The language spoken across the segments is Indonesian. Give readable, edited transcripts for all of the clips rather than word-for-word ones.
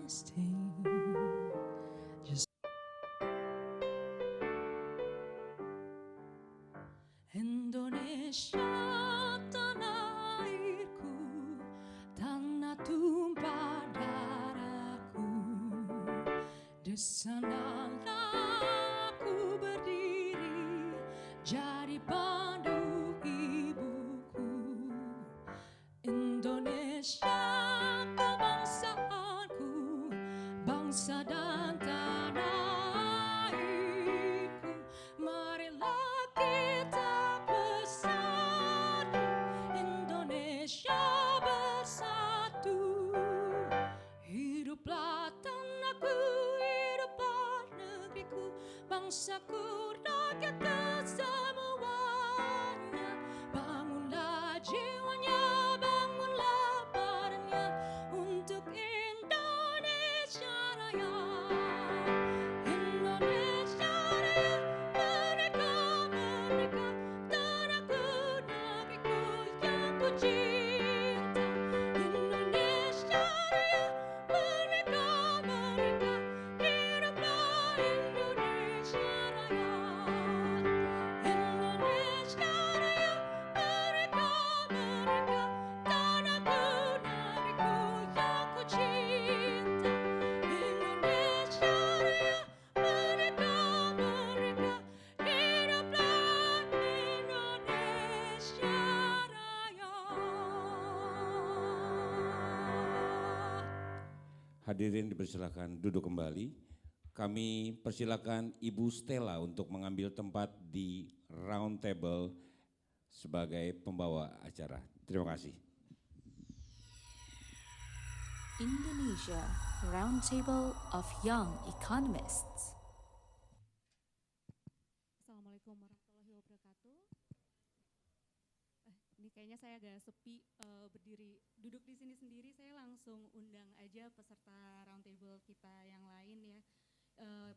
everlasting. Just Indonesia tanah airku, tanah tumpah darahku. Di sanalah aku berdiri, jadi pandu ibuku. Indonesia kebangsaanku, bangsa dan tanah airku. Marilah kita bersatu, Indonesia bersatu. Hiduplah tanahku, hiduplah negeriku, bangsaku, rakyatku semuanya. Bangunlah jiwanya, bangunlah badannya untuk Indonesia Raya. Indonesia Raya, merdeka, merdeka, tanahku, negeriku yang ku cinta. Indonesia Raya, merdeka, merdeka, hiduplah Indonesia Raya. Indonesia Raya, merdeka, merdeka, tanahku, negeriku yang ku cinta. Indonesia Raya, merdeka, merdeka, hiduplah Indonesia Raya. Hadirin dipersilakan duduk kembali. Kami persilakan Ibu Stella untuk mengambil tempat di round table sebagai pembawa acara. Terima kasih. Indonesia Roundtable of Young Economists. Assalamualaikum warahmatullahi wabarakatuh. Ini kayaknya saya agak sepi berdiri, duduk di sini sendiri. Saya langsung undang aja peserta roundtable kita yang lain ya.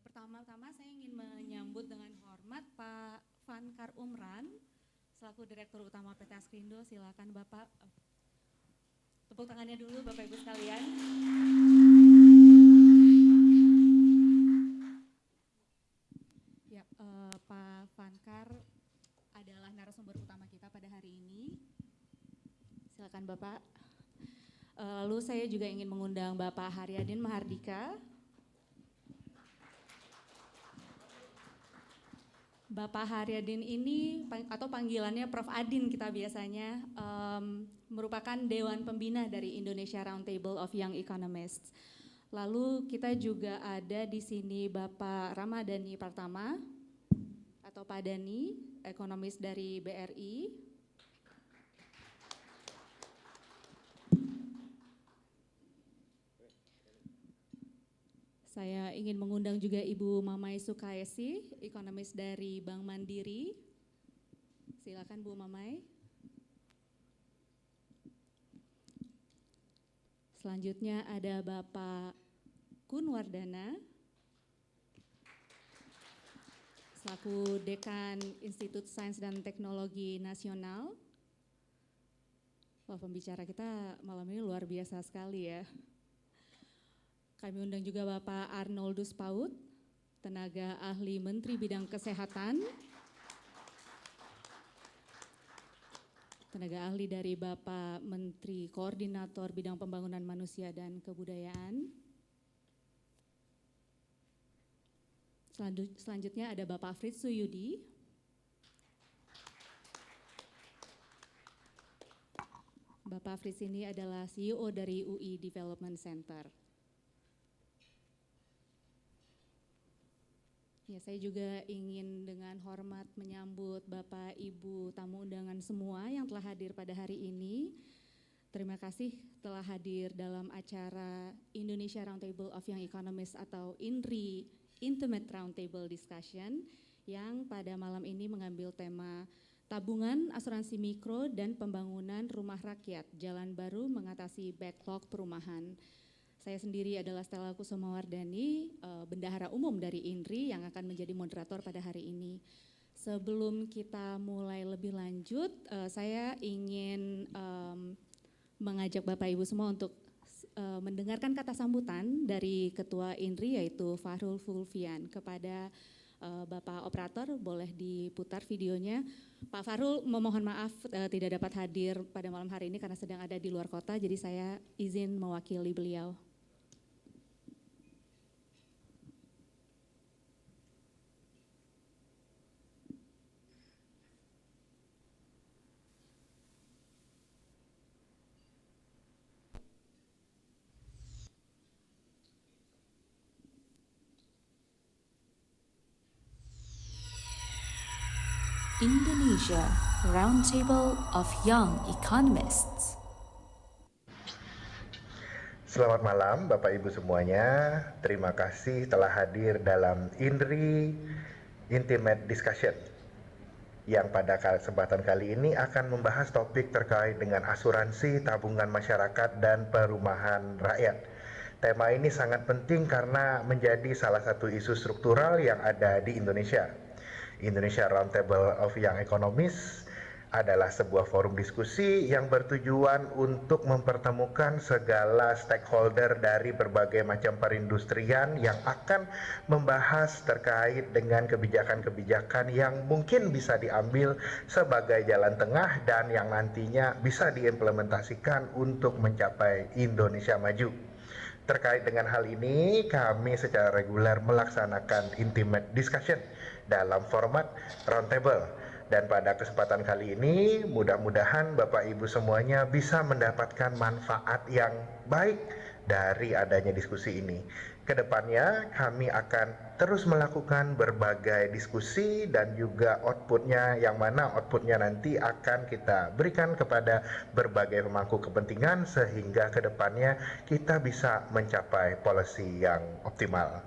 Pertama-tama saya ingin menyambut dengan hormat Pak Vankar Umran selaku Direktur Utama PT Askrindo. Silakan Bapak. Tepuk tangannya dulu Bapak Ibu sekalian. Ya, Pak Vankar adalah narasumber utama kita pada hari ini. Silakan Bapak. Lalu saya juga ingin mengundang Bapak Haryadin Mahardika. Bapak Haryadin ini atau panggilannya Prof. Adin kita biasanya merupakan Dewan Pembina dari Indonesia Roundtable of Young Economists. Lalu kita juga ada di sini Bapak Ramadhani Pratama atau Pak Dani, ekonomis dari BRI. Saya ingin mengundang juga Ibu Mamai Sukaesi, ekonomis dari Bank Mandiri. Silakan Bu Mamai. Selanjutnya ada Bapak Kunwardana, selaku Dekan Institut Sains dan Teknologi Nasional. Wah, pembicara kita malam ini luar biasa sekali ya. Kami undang juga Bapak Arnoldus Paut, tenaga ahli Menteri Bidang Kesehatan. Tenaga ahli dari Bapak Menteri Koordinator Bidang Pembangunan Manusia dan Kebudayaan. Selanjutnya ada Bapak Fritz Suyudi. Bapak Fritz ini adalah CEO dari UI Development Center. Ya, saya juga ingin dengan hormat menyambut Bapak Ibu tamu undangan semua yang telah hadir pada hari ini. Terima kasih telah hadir dalam acara Indonesia Roundtable of Young Economists atau INRI Intimate Roundtable Discussion yang pada malam ini mengambil tema tabungan asuransi mikro dan pembangunan rumah rakyat, jalan baru mengatasi backlog perumahan. Saya sendiri adalah Stella Kusumawardani, bendahara umum dari INRI yang akan menjadi moderator pada hari ini. Sebelum kita mulai lebih lanjut, saya ingin mengajak Bapak Ibu semua untuk mendengarkan kata sambutan dari Ketua INRI yaitu Fahrul Fulvian. Kepada Bapak Operator boleh diputar videonya. Pak Fahrul memohon maaf tidak dapat hadir pada malam hari ini karena sedang ada di luar kota, jadi saya izin mewakili beliau. Indonesia Roundtable of Young Economists. Selamat malam Bapak Ibu semuanya. Terima kasih telah hadir dalam INRI Intimate Discussion yang pada kesempatan kali ini akan membahas topik terkait dengan asuransi tabungan masyarakat dan perumahan rakyat. Tema ini sangat penting karena menjadi salah satu isu struktural yang ada di Indonesia. Indonesia Roundtable of Young Economists adalah sebuah forum diskusi yang bertujuan untuk mempertemukan segala stakeholder dari berbagai macam perindustrian yang akan membahas terkait dengan kebijakan-kebijakan yang mungkin bisa diambil sebagai jalan tengah dan yang nantinya bisa diimplementasikan untuk mencapai Indonesia maju. Terkait dengan hal ini, kami secara reguler melaksanakan intimate discussion dalam format roundtable. Dan pada kesempatan kali ini, mudah-mudahan Bapak Ibu semuanya bisa mendapatkan manfaat yang baik dari adanya diskusi ini. Kedepannya kami akan terus melakukan berbagai diskusi dan juga outputnya, yang mana outputnya nanti akan kita berikan kepada berbagai pemangku kepentingan sehingga kedepannya kita bisa mencapai policy yang optimal.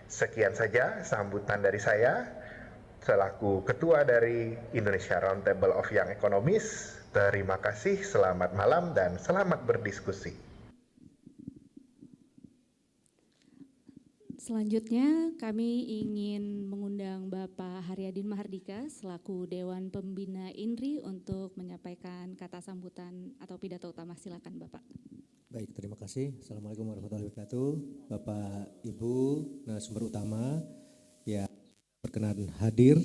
Sekian saja sambutan dari saya selaku Ketua dari Indonesia Roundtable of Young Economists. Terima kasih, selamat malam dan selamat berdiskusi. Selanjutnya kami ingin mengundang Bapak Haryadin Mahardika selaku Dewan Pembina INRI untuk menyampaikan kata sambutan atau pidato utama. Silakan Bapak. Baik, terima kasih. Assalamualaikum warahmatullahi wabarakatuh. Bapak, Ibu, narasumber utama yang berkenan hadir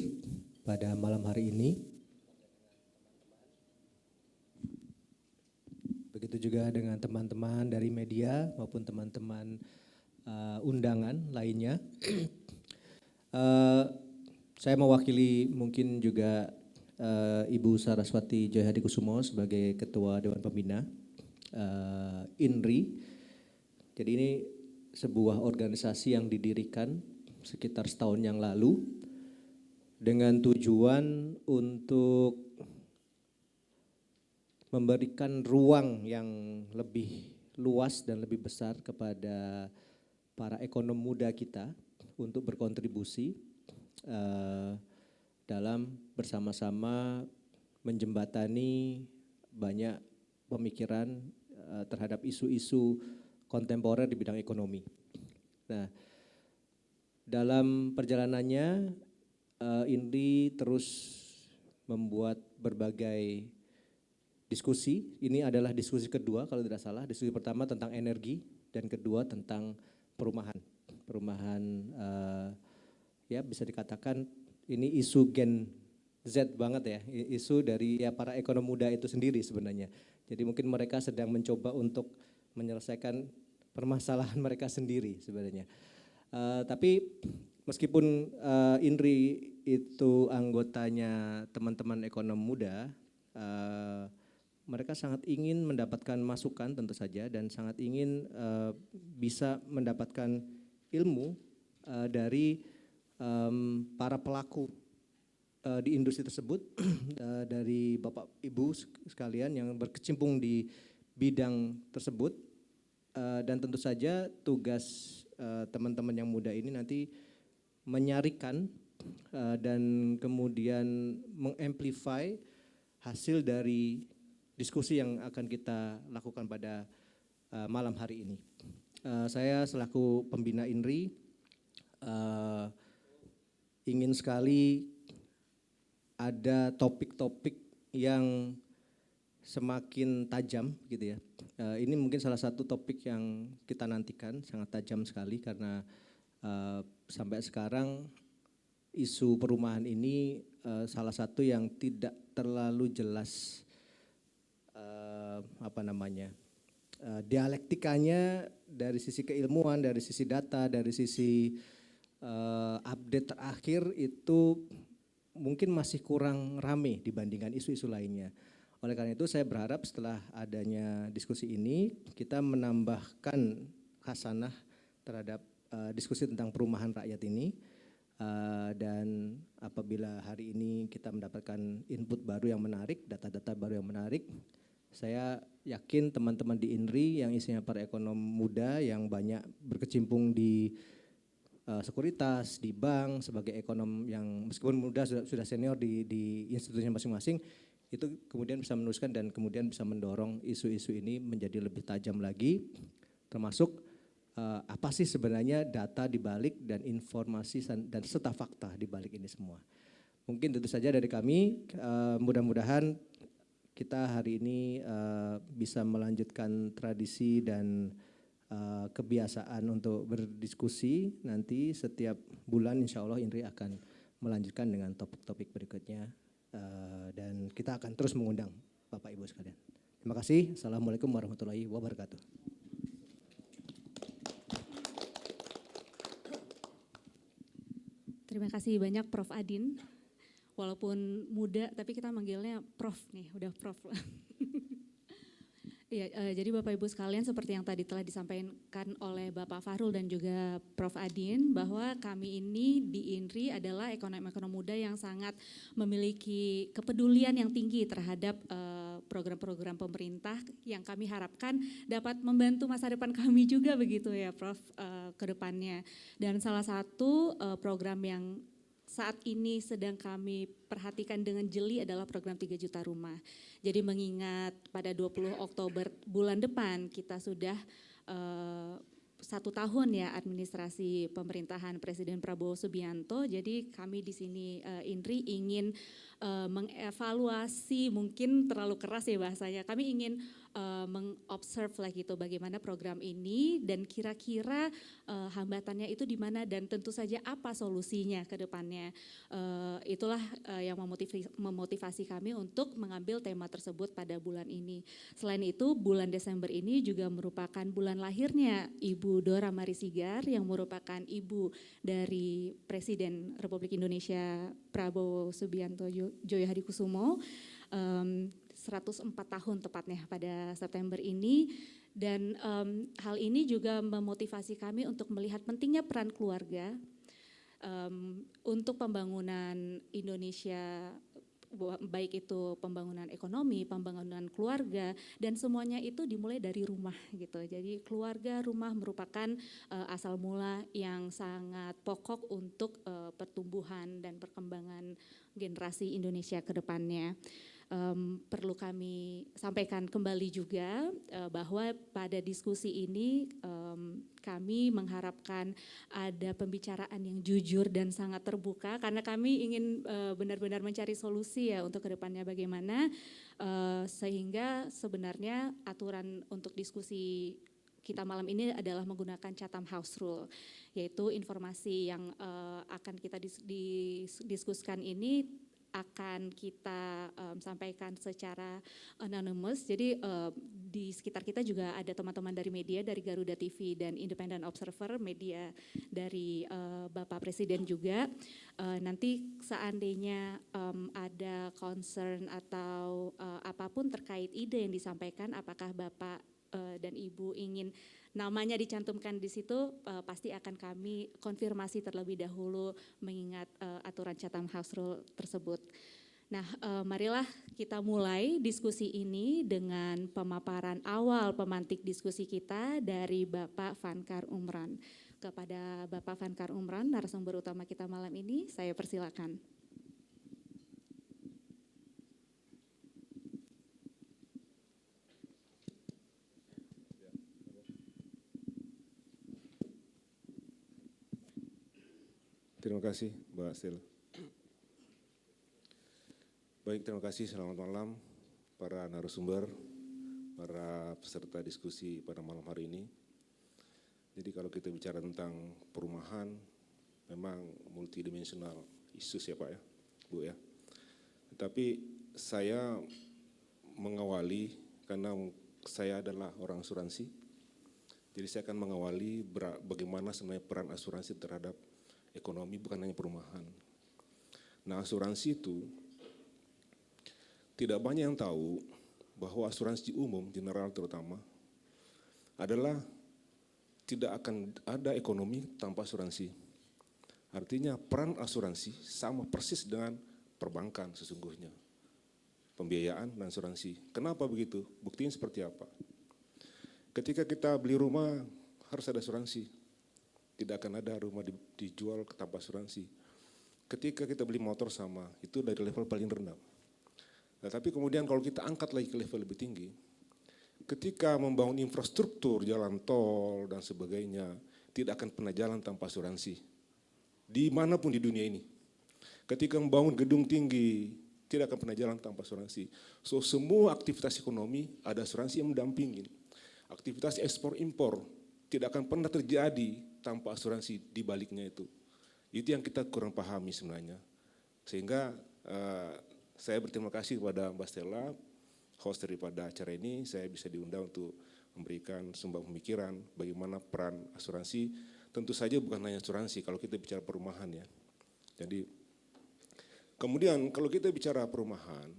pada malam hari ini. Begitu juga dengan teman-teman dari media maupun teman-teman undangan lainnya. Saya mewakili mungkin juga Ibu Saraswati Joyhadikusumo sebagai Ketua Dewan Pembina INRI. Jadi ini sebuah organisasi yang didirikan sekitar setahun yang lalu dengan tujuan untuk memberikan ruang yang lebih luas dan lebih besar kepada para ekonom muda kita untuk berkontribusi dalam bersama-sama menjembatani banyak pemikiran terhadap isu-isu kontemporer di bidang ekonomi. Nah, dalam perjalanannya INRI terus membuat berbagai diskusi. Ini adalah diskusi kedua kalau tidak salah. Diskusi pertama tentang energi dan kedua tentang perumahan. Perumahan ya bisa dikatakan ini isu Gen Z banget ya. Isu dari ya para ekonom muda itu sendiri sebenarnya. Jadi mungkin mereka sedang mencoba untuk menyelesaikan permasalahan mereka sendiri sebenarnya. Tapi meskipun INRI itu anggotanya teman-teman ekonom muda, mereka sangat ingin mendapatkan masukan tentu saja dan sangat ingin bisa mendapatkan ilmu dari para pelaku di industri tersebut, dari Bapak Ibu sekalian yang berkecimpung di bidang tersebut, dan tentu saja tugas teman-teman yang muda ini nanti menyarikan dan kemudian mengamplify hasil dari diskusi yang akan kita lakukan pada malam hari ini. Saya selaku pembina INRI ingin sekali ada topik-topik yang semakin tajam gitu ya. Ini mungkin salah satu topik yang kita nantikan, sangat tajam sekali karena sampai sekarang isu perumahan ini salah satu yang tidak terlalu jelas dialektikanya dari sisi keilmuan, dari sisi data, dari sisi update terakhir itu mungkin masih kurang rame dibandingkan isu-isu lainnya. Oleh karena itu saya berharap setelah adanya diskusi ini kita menambahkan khasanah terhadap diskusi tentang perumahan rakyat ini. Dan apabila hari ini kita mendapatkan input baru yang menarik, data-data baru yang menarik, saya yakin teman-teman di INRI yang isinya para ekonom muda yang banyak berkecimpung di sekuritas, di bank, sebagai ekonom yang meskipun muda sudah senior di institusinya masing-masing, itu kemudian bisa meneruskan dan kemudian bisa mendorong isu-isu ini menjadi lebih tajam lagi, termasuk apa sih sebenarnya data di balik dan informasi dan serta fakta di balik ini semua. Mungkin tentu saja dari kami, mudah-mudahan kita hari ini bisa melanjutkan tradisi dan kebiasaan untuk berdiskusi. Nanti setiap bulan insya Allah INRI akan melanjutkan dengan topik-topik berikutnya. Dan kita akan terus mengundang Bapak Ibu sekalian. Terima kasih. Assalamualaikum warahmatullahi wabarakatuh. Terima kasih banyak Prof. Adin. Walaupun muda tapi kita manggilnya Prof nih, udah Prof. Iya, jadi Bapak Ibu sekalian seperti yang tadi telah disampaikan oleh Bapak Fahrul dan juga Prof. Adin bahwa kami ini di INRI adalah ekonom-ekonom muda yang sangat memiliki kepedulian yang tinggi terhadap program-program pemerintah yang kami harapkan dapat membantu masa depan kami juga begitu ya Prof. Ke depannya. Dan salah satu program yang saat ini sedang kami perhatikan dengan jeli adalah program 3 juta rumah. Jadi mengingat pada 20 Oktober bulan depan kita sudah 1 tahun ya administrasi pemerintahan Presiden Prabowo Subianto. Jadi kami di sini INRI ingin mengevaluasi, mungkin terlalu keras ya bahasanya. Kami ingin mengobserve lah gitu bagaimana program ini dan kira-kira hambatannya itu di mana dan tentu saja apa solusinya ke depannya. Itulah yang memotivasi kami untuk mengambil tema tersebut pada bulan ini. Selain itu bulan Desember ini juga merupakan bulan lahirnya Ibu Dora Marisigar yang merupakan ibu dari Presiden Republik Indonesia Prabowo Subianto Joyo Hadikusumo. 104 tahun tepatnya pada September ini dan hal ini juga memotivasi kami untuk melihat pentingnya peran keluarga untuk pembangunan Indonesia, baik itu pembangunan ekonomi, pembangunan keluarga dan semuanya itu dimulai dari rumah gitu. Jadi keluarga rumah merupakan asal mula yang sangat pokok untuk pertumbuhan dan perkembangan generasi Indonesia ke depannya. Perlu kami sampaikan kembali juga bahwa pada diskusi ini kami mengharapkan ada pembicaraan yang jujur dan sangat terbuka karena kami ingin benar-benar mencari solusi ya untuk kedepannya bagaimana sehingga sebenarnya aturan untuk diskusi kita malam ini adalah menggunakan Chatham House Rule, yaitu informasi yang akan kita diskusikan ini akan kita sampaikan secara anonymous. Jadi di sekitar kita juga ada teman-teman dari media, dari Garuda TV dan Independent Observer, media dari Bapak Presiden juga. Nanti seandainya ada concern atau apapun terkait ide yang disampaikan, apakah Bapak dan Ibu ingin namanya dicantumkan di situ, pasti akan kami konfirmasi terlebih dahulu mengingat aturan Chatham House Rule tersebut. Nah, marilah kita mulai diskusi ini dengan pemaparan awal pemantik diskusi kita dari Bapak Vankar Umran. Kepada Bapak Vankar Umran, narasumber utama kita malam ini, saya persilakan. Terima kasih Mbak Stella. Baik, terima kasih, selamat malam para narasumber, para peserta diskusi pada malam hari ini. Jadi kalau kita bicara tentang perumahan, memang multidimensional isu ya Pak ya, Bu ya. Tetapi saya mengawali karena saya adalah orang asuransi, jadi saya akan mengawali bagaimana sebenarnya peran asuransi terhadap ekonomi, bukan hanya perumahan. Nah, asuransi itu tidak banyak yang tahu bahwa asuransi umum, general terutama, adalah tidak akan ada ekonomi tanpa asuransi. Artinya peran asuransi sama persis dengan perbankan sesungguhnya. Pembiayaan dan asuransi. Kenapa begitu? Buktinya seperti apa? Ketika kita beli rumah harus ada asuransi. Tidak akan ada rumah dijual tanpa asuransi. Ketika kita beli motor sama, itu dari level paling rendah. Nah, tapi kemudian kalau kita angkat lagi ke level lebih tinggi, ketika membangun infrastruktur, jalan tol dan sebagainya, tidak akan pernah jalan tanpa asuransi. Dimanapun di dunia ini. Ketika membangun gedung tinggi, tidak akan pernah jalan tanpa asuransi. So, semua aktivitas ekonomi ada asuransi yang mendampingi. Aktivitas ekspor impor tidak akan pernah terjadi tanpa asuransi di baliknya itu. Itu yang kita kurang pahami sebenarnya. Sehingga saya berterima kasih kepada Mbak Stella, host daripada acara ini, saya bisa diundang untuk memberikan sumbang pemikiran bagaimana peran asuransi. Tentu saja bukan hanya asuransi kalau kita bicara perumahan ya. Jadi kemudian kalau kita bicara perumahan,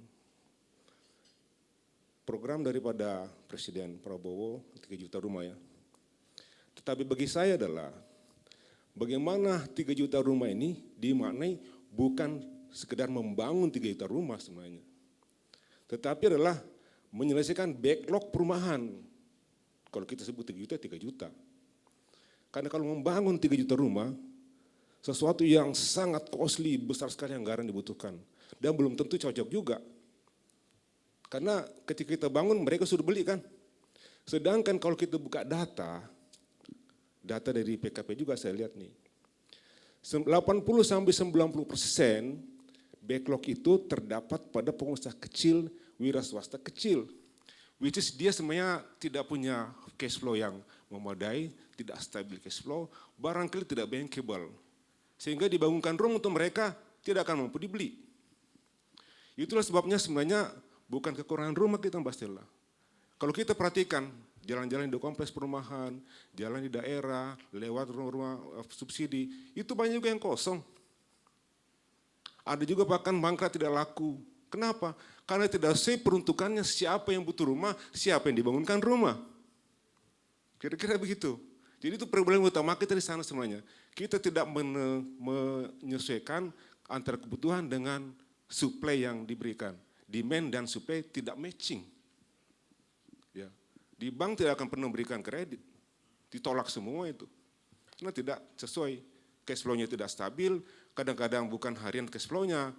program daripada Presiden Prabowo 3 juta rumah ya. Tetapi bagi saya adalah bagaimana 3 juta rumah ini dimaknai bukan sekedar membangun 3 juta rumah sebenarnya. Tetapi adalah menyelesaikan backlog perumahan. Kalau kita sebut 3 juta. Karena kalau membangun 3 juta rumah, sesuatu yang sangat costly, besar sekali anggaran dibutuhkan. Dan belum tentu cocok juga. Karena ketika kita bangun mereka sudah beli kan. Sedangkan kalau kita buka data dari PKP juga saya lihat nih. 80-90% backlog itu terdapat pada pengusaha kecil, wira swasta kecil. Which is dia sebenarnya tidak punya cash flow yang memadai, tidak stabil cash flow, barangkali tidak bankable. Sehingga dibangunkan rumah untuk mereka tidak akan mampu dibeli. Itulah sebabnya sebenarnya bukan kekurangan rumah kita Mbak Stella. Kalau kita perhatikan jalan-jalan di kompleks perumahan, jalan di daerah, lewat rumah-rumah subsidi, itu banyak juga yang kosong. Ada juga bahkan mangkrak tidak laku. Kenapa? Karena tidak sesuai peruntukannya siapa yang butuh rumah, siapa yang dibangunkan rumah. Kira-kira begitu. Jadi itu problem utama kita di sana semuanya. Kita tidak menyesuaikan antara kebutuhan dengan supply yang diberikan. Demand dan supply tidak matching. Ya. Di bank tidak akan pernah memberikan kredit. Ditolak semua itu. Karena tidak sesuai. Cash flow-nya tidak stabil, kadang-kadang bukan harian cash flow-nya,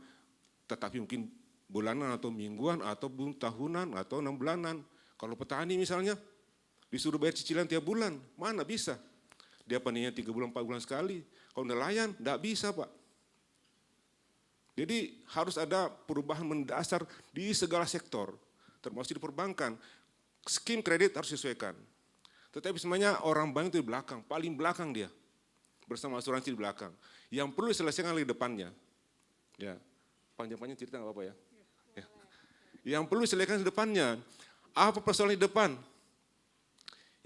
tetapi mungkin bulanan atau mingguan atau tahunan atau 6 bulanan. Kalau petani misalnya, disuruh bayar cicilan tiap bulan, mana bisa? Dia panennya 3 bulan, 4 bulan sekali. Kalau nelayan, enggak bisa Pak. Jadi harus ada perubahan mendasar di segala sektor, termasuk di perbankan. Skim kredit harus disesuaikan. Tetapi sebenarnya orang bank itu di belakang, paling belakang dia. Bersama asuransi di belakang. Yang perlu diselesaikan di depannya. Ya, panjang-panjang cerita nggak apa-apa ya. Ya. Yang perlu diselesaikan di depannya. Apa persoalan di depan?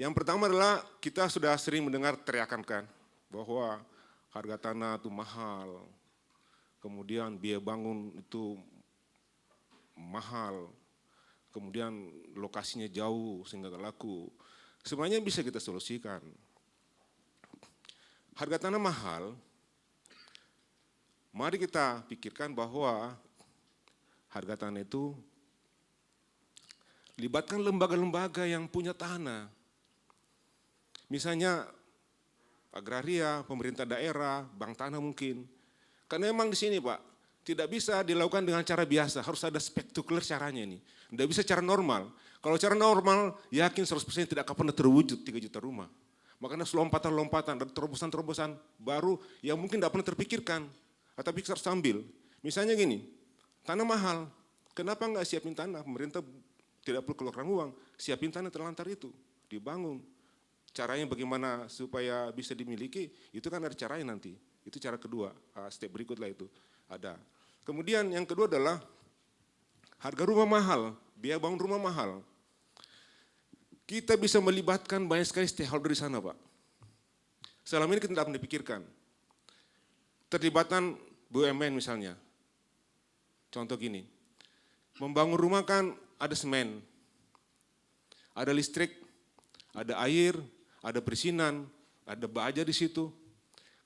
Yang pertama adalah kita sudah sering mendengar teriakan kan bahwa harga tanah itu mahal, kemudian biaya bangun itu mahal, kemudian lokasinya jauh sehingga gak laku. Semuanya bisa kita solusikan. Harga tanah mahal, mari kita pikirkan bahwa harga tanah itu libatkan lembaga-lembaga yang punya tanah. Misalnya agraria, pemerintah daerah, bank tanah mungkin. Karena memang di sini Pak, tidak bisa dilakukan dengan cara biasa, harus ada spektakuler caranya ini. Tidak bisa cara normal. Kalau cara normal, yakin 100% tidak akan pernah terwujud 3 juta rumah. Makanya lompatan-lompatan, dan terobosan-terobosan baru yang mungkin tidak pernah terpikirkan. Tapi kita harus sambil. Misalnya gini, tanah mahal, Kenapa nggak siapin tanah? Pemerintah tidak perlu keluarkan uang, siapin tanah terlantar itu, dibangun. Caranya bagaimana supaya bisa dimiliki, itu kan ada caranya nanti. Itu cara kedua, step berikutlah itu ada. Kemudian yang kedua adalah harga rumah mahal, biaya bangun rumah mahal. Kita bisa melibatkan banyak sekali stakeholder di sana, Pak. Selama ini kita tidak pernah dipikirkan. Terlibatan BUMN misalnya. Contoh gini, membangun rumah kan ada semen, ada listrik, ada air, ada perizinan, ada baja di situ.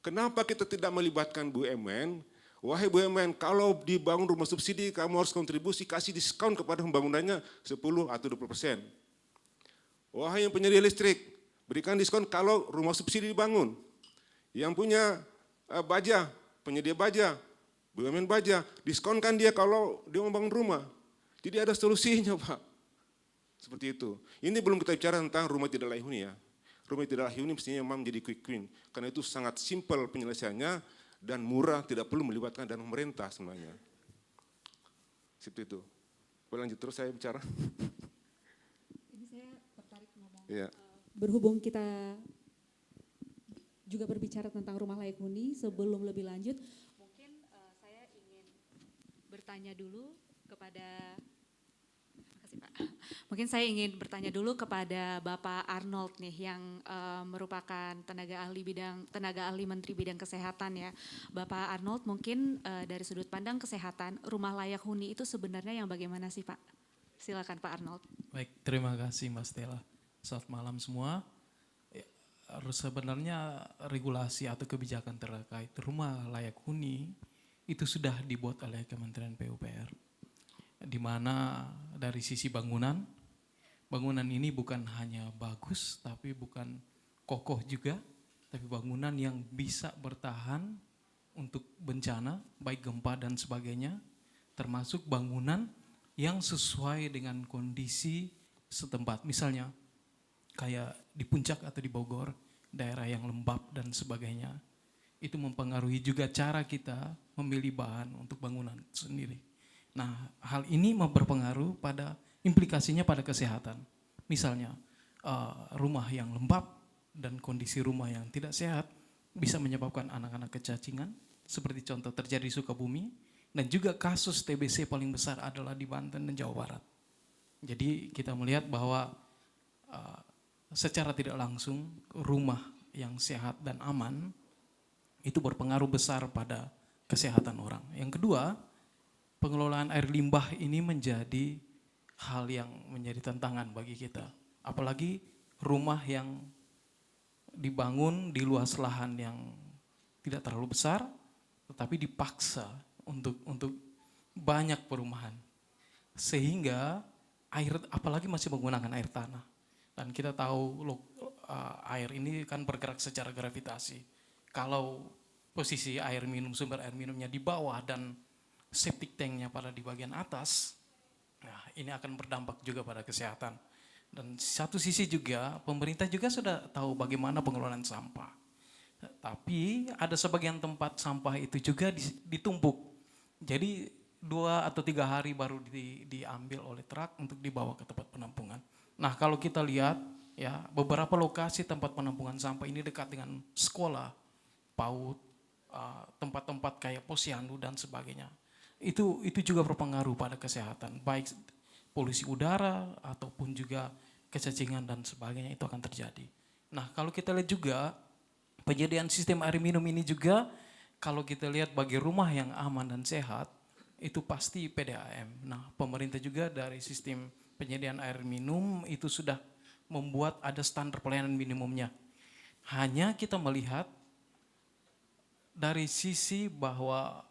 Kenapa kita tidak melibatkan BUMN? Wahai BUMN, kalau dibangun rumah subsidi, kamu harus kontribusi, kasih diskon kepada pembangunannya 10 atau 20%. Wahai yang penyedia listrik, berikan diskon kalau rumah subsidi dibangun. Yang punya baja, penyedia baja, BUMN baja, diskonkan dia kalau dia membangun rumah. Jadi ada solusinya, Pak. Seperti itu. Ini belum kita bicara tentang rumah tidak layak huni ya. Rumah tidak layak huni mestinya memang menjadi quick win. Karena itu sangat simpel penyelesaiannya dan murah, tidak perlu melibatkan dana pemerintah sebenarnya. Seperti itu. Boleh lanjut terus saya bicara? Ini saya tertarik ngomong. Iya. Berhubung kita juga berbicara tentang rumah layak huni, sebelum lebih lanjut, mungkin saya ingin bertanya dulu kepada, makasih Pak. Mungkin saya ingin bertanya dulu kepada Bapak Arnold nih yang merupakan tenaga ahli Menteri Bidang Kesehatan ya. Bapak Arnold, mungkin dari sudut pandang kesehatan, rumah layak huni itu sebenarnya yang bagaimana sih Pak? Silakan Pak Arnold. Baik, terima kasih Mbak Stella. Selamat malam semua. Sebenarnya regulasi atau kebijakan terkait rumah layak huni itu sudah dibuat oleh Kementerian PUPR. Di mana dari sisi bangunan ini bukan hanya bagus, tapi bukan kokoh juga, tapi bangunan yang bisa bertahan untuk bencana, baik gempa dan sebagainya, termasuk bangunan yang sesuai dengan kondisi setempat. Misalnya kayak di Puncak atau di Bogor, daerah yang lembab dan sebagainya. Itu mempengaruhi juga cara kita memilih bahan untuk bangunan sendiri. Nah, hal ini berpengaruh pada implikasinya pada kesehatan. Misalnya rumah yang lembab dan kondisi rumah yang tidak sehat bisa menyebabkan anak-anak kecacingan, seperti contoh terjadi di Sukabumi, dan juga kasus TBC paling besar adalah di Banten dan Jawa Barat. Jadi kita melihat bahwa secara tidak langsung rumah yang sehat dan aman itu berpengaruh besar pada kesehatan orang. Yang kedua, pengelolaan air limbah ini menjadi hal yang menjadi tantangan bagi kita. Apalagi rumah yang dibangun di luas lahan yang tidak terlalu besar, tetapi dipaksa untuk banyak perumahan. Sehingga air, apalagi masih menggunakan air tanah. Dan kita tahu air ini kan bergerak secara gravitasi. Kalau posisi air minum, sumber air minumnya di bawah dan septic tanknya pada di bagian atas, nah ini akan berdampak juga pada kesehatan. Dan satu sisi juga pemerintah juga sudah tahu bagaimana pengelolaan sampah. Tapi ada sebagian tempat sampah itu juga ditumpuk. Jadi 2 atau 3 hari baru diambil oleh truk untuk dibawa ke tempat penampungan. Nah kalau kita lihat ya beberapa lokasi tempat penampungan sampah ini dekat dengan sekolah, PAUD, tempat-tempat kayak posyandu dan sebagainya. Itu juga berpengaruh pada kesehatan, baik polusi udara ataupun juga kecacingan dan sebagainya itu akan terjadi. Nah kalau kita lihat juga penyediaan sistem air minum ini juga kalau kita lihat bagi rumah yang aman dan sehat itu pasti PDAM. Nah pemerintah juga dari sistem penyediaan air minum itu sudah membuat ada standar pelayanan minimumnya. Hanya kita melihat dari sisi bahwa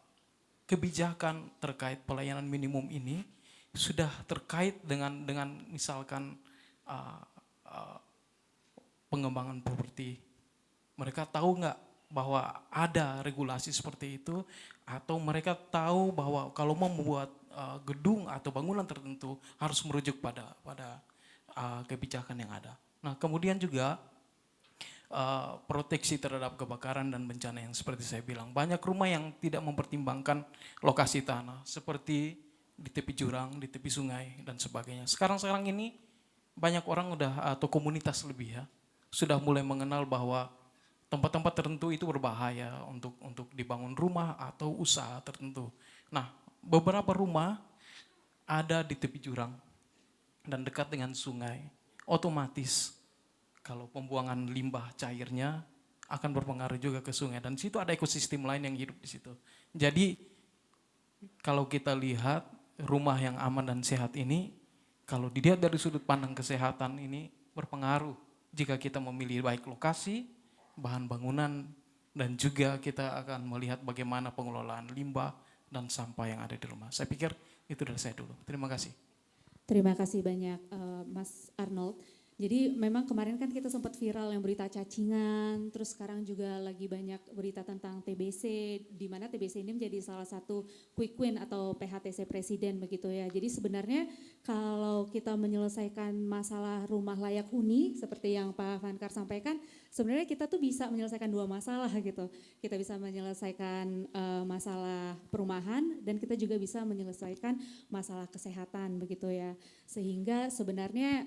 kebijakan terkait pelayanan minimum ini sudah terkait dengan misalkan pengembangan properti. Mereka tahu nggak bahwa ada regulasi seperti itu, atau mereka tahu bahwa kalau mau membuat gedung atau bangunan tertentu harus merujuk pada kebijakan yang ada. Nah kemudian juga proteksi terhadap kebakaran dan bencana yang seperti saya bilang. Banyak rumah yang tidak mempertimbangkan lokasi tanah, seperti di tepi jurang, di tepi sungai dan sebagainya. Sekarang ini banyak orang udah atau komunitas lebih ya sudah mulai mengenal bahwa tempat-tempat tertentu itu berbahaya untuk dibangun rumah atau usaha tertentu. Nah, beberapa rumah ada di tepi jurang dan dekat dengan sungai. Otomatis kalau pembuangan limbah cairnya akan berpengaruh juga ke sungai dan di situ ada ekosistem lain yang hidup di situ. Jadi kalau kita lihat rumah yang aman dan sehat ini, kalau dilihat dari sudut pandang kesehatan ini berpengaruh jika kita memilih baik lokasi, bahan bangunan, dan juga kita akan melihat bagaimana pengelolaan limbah dan sampah yang ada di rumah. Saya pikir itu dari saya dulu. Terima kasih. Terima kasih banyak Mas Arnold. Jadi memang kemarin kan kita sempat viral yang berita cacingan, terus sekarang juga lagi banyak berita tentang TBC, di mana TBC ini menjadi salah satu quick win atau PHTC Presiden begitu ya. Jadi sebenarnya kalau kita menyelesaikan masalah rumah layak huni seperti yang Pak Vankar sampaikan, sebenarnya kita tuh bisa menyelesaikan dua masalah gitu. Kita bisa menyelesaikan masalah perumahan dan kita juga bisa menyelesaikan masalah kesehatan begitu ya. Sehingga sebenarnya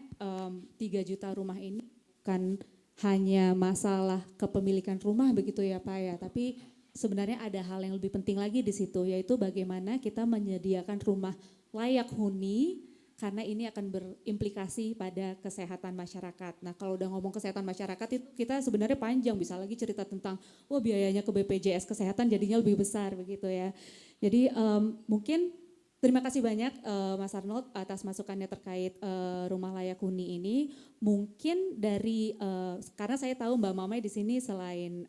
3 juta rumah ini bukan hanya masalah kepemilikan rumah begitu ya Pak ya, tapi sebenarnya ada hal yang lebih penting lagi di situ, yaitu bagaimana kita menyediakan rumah layak huni karena ini akan berimplikasi pada kesehatan masyarakat. Nah kalau udah ngomong kesehatan masyarakat itu kita sebenarnya panjang, bisa lagi cerita tentang biayanya ke BPJS Kesehatan jadinya lebih besar begitu ya. Jadi mungkin terima kasih banyak Mas Arnold atas masukannya terkait rumah layak huni ini. Mungkin dari karena saya tahu Mbak Mamai di sini selain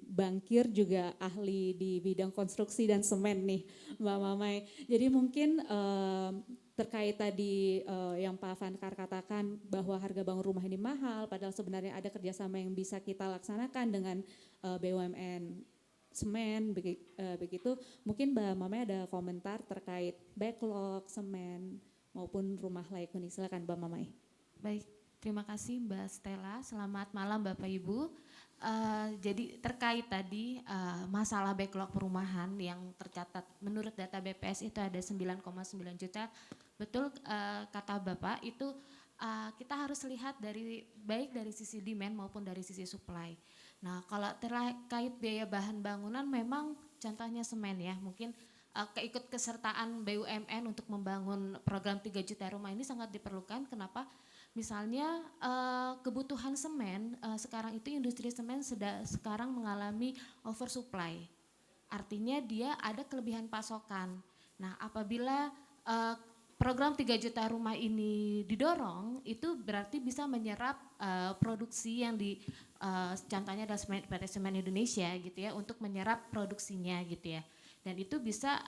bankir juga ahli di bidang konstruksi dan semen nih Mbak Mamai. Jadi mungkin terkait tadi yang Pak Vankar katakan bahwa harga bangun rumah ini mahal, padahal sebenarnya ada kerjasama yang bisa kita laksanakan dengan BUMN semen begitu. Mungkin Mbak Mamai ada komentar terkait backlog semen maupun rumah layak huni. Silakan Mbak Mamai. Baik, terima kasih Mbak Stella. Selamat malam Bapak Ibu. Jadi terkait tadi masalah backlog perumahan yang tercatat menurut data BPS itu ada 9,9 juta. Betul kata Bapak itu kita harus lihat baik dari sisi demand maupun dari sisi supply. Nah kalau terkait biaya bahan bangunan memang contohnya semen ya, mungkin keikutsertaan BUMN untuk membangun program 3 juta rumah ini sangat diperlukan. Kenapa? Misalnya kebutuhan semen, sekarang itu industri semen sekarang mengalami oversupply. Artinya dia ada kelebihan pasokan. Nah apabila program 3 juta rumah ini didorong, itu berarti bisa menyerap produksi yang contohnya adalah PT Semen Indonesia gitu ya, untuk menyerap produksinya gitu ya. Dan itu bisa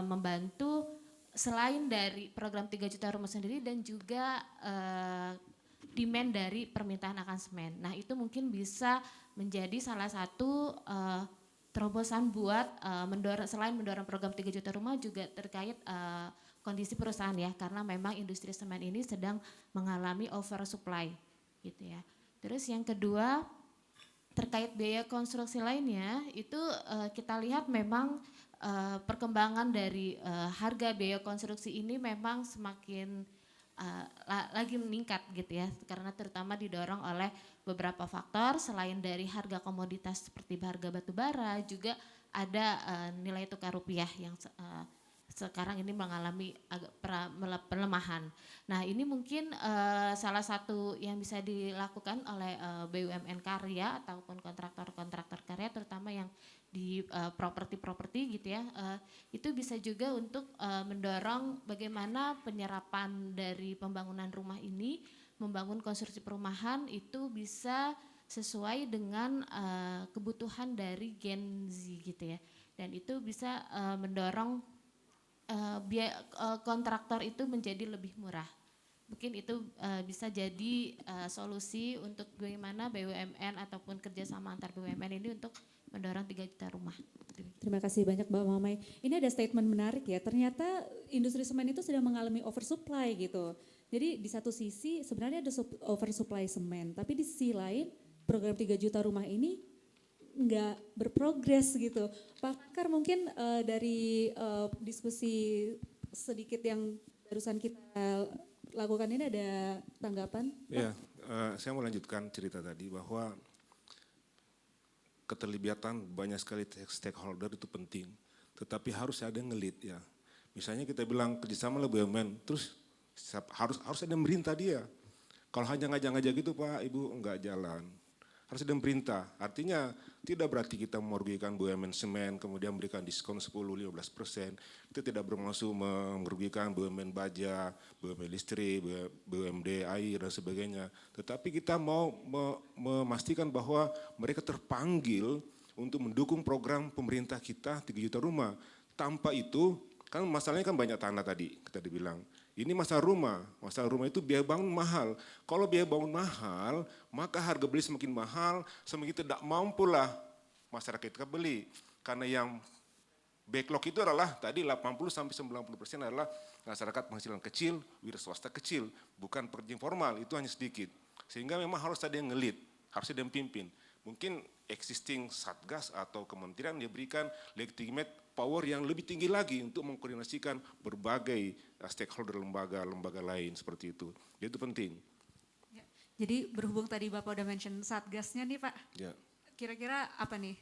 membantu selain dari program 3 juta rumah sendiri dan juga demand dari permintaan akan semen. Nah itu mungkin bisa menjadi salah satu terobosan buat selain mendorong program 3 juta rumah juga terkait kondisi perusahaan ya, karena memang industri semen ini sedang mengalami oversupply gitu ya. Terus yang kedua terkait biaya konstruksi lainnya itu kita lihat memang perkembangan dari harga biaya konstruksi ini memang semakin lagi meningkat gitu ya, karena terutama didorong oleh beberapa faktor selain dari harga komoditas seperti harga batu bara, juga ada nilai tukar rupiah yang sekarang ini mengalami pelemahan. Nah ini mungkin salah satu yang bisa dilakukan oleh BUMN karya ataupun kontraktor karya, terutama yang di properti gitu ya, itu bisa juga untuk mendorong bagaimana penyerapan dari pembangunan rumah ini, membangun konstruksi perumahan itu bisa sesuai dengan kebutuhan dari Gen Z gitu ya, dan itu bisa mendorong kontraktor itu menjadi lebih murah. Mungkin itu bisa jadi solusi untuk bagaimana BUMN ataupun kerjasama antar BUMN ini untuk mendorong 3 juta rumah. Terima kasih banyak Mbak Mamai. Ini ada statement menarik ya, ternyata industri semen itu sedang mengalami oversupply gitu. Jadi di satu sisi sebenarnya ada oversupply semen, tapi di sisi lain program 3 juta rumah ini nggak berprogres gitu. Pak Pankar mungkin dari diskusi sedikit yang barusan kita lakukan ini ada tanggapan? Ya, saya mau lanjutkan cerita tadi bahwa keterlibatan banyak sekali stakeholder itu penting, tetapi harus ada yang ngelit ya. Misalnya kita bilang kerjasama lah BUMN, terus harus ada yang merintah dia. Kalau hanya ngajak-ngajak gitu Pak, Ibu enggak jalan. Harus ada yang perintah, artinya tidak berarti kita merugikan BUMN semen, kemudian memberikan diskon 10-15%. Itu tidak bermaksud merugikan BUMN baja, BUMN listrik, BUMD air dan sebagainya. Tetapi kita mau memastikan bahwa mereka terpanggil untuk mendukung program pemerintah kita 3 juta rumah. Tanpa itu, kan masalahnya kan banyak tanah tadi, kita dibilang. Ini masalah rumah itu biaya bangun mahal. Kalau biaya bangun mahal, maka harga beli semakin mahal, semakin tidak mampulah masyarakat kita beli. Karena yang backlog itu adalah tadi 80-90% adalah masyarakat penghasilan kecil, wira swasta kecil, bukan pekerja informal, itu hanya sedikit. Sehingga memang harus ada yang ngelit, harus ada yang pimpin. Mungkin existing satgas atau kementerian diberikan legitimate power yang lebih tinggi lagi untuk mengkoordinasikan berbagai stakeholder lembaga lain seperti itu. Itu penting. Ya, jadi berhubung tadi Bapak udah mention satgasnya nih Pak, ya. Kira-kira apa nih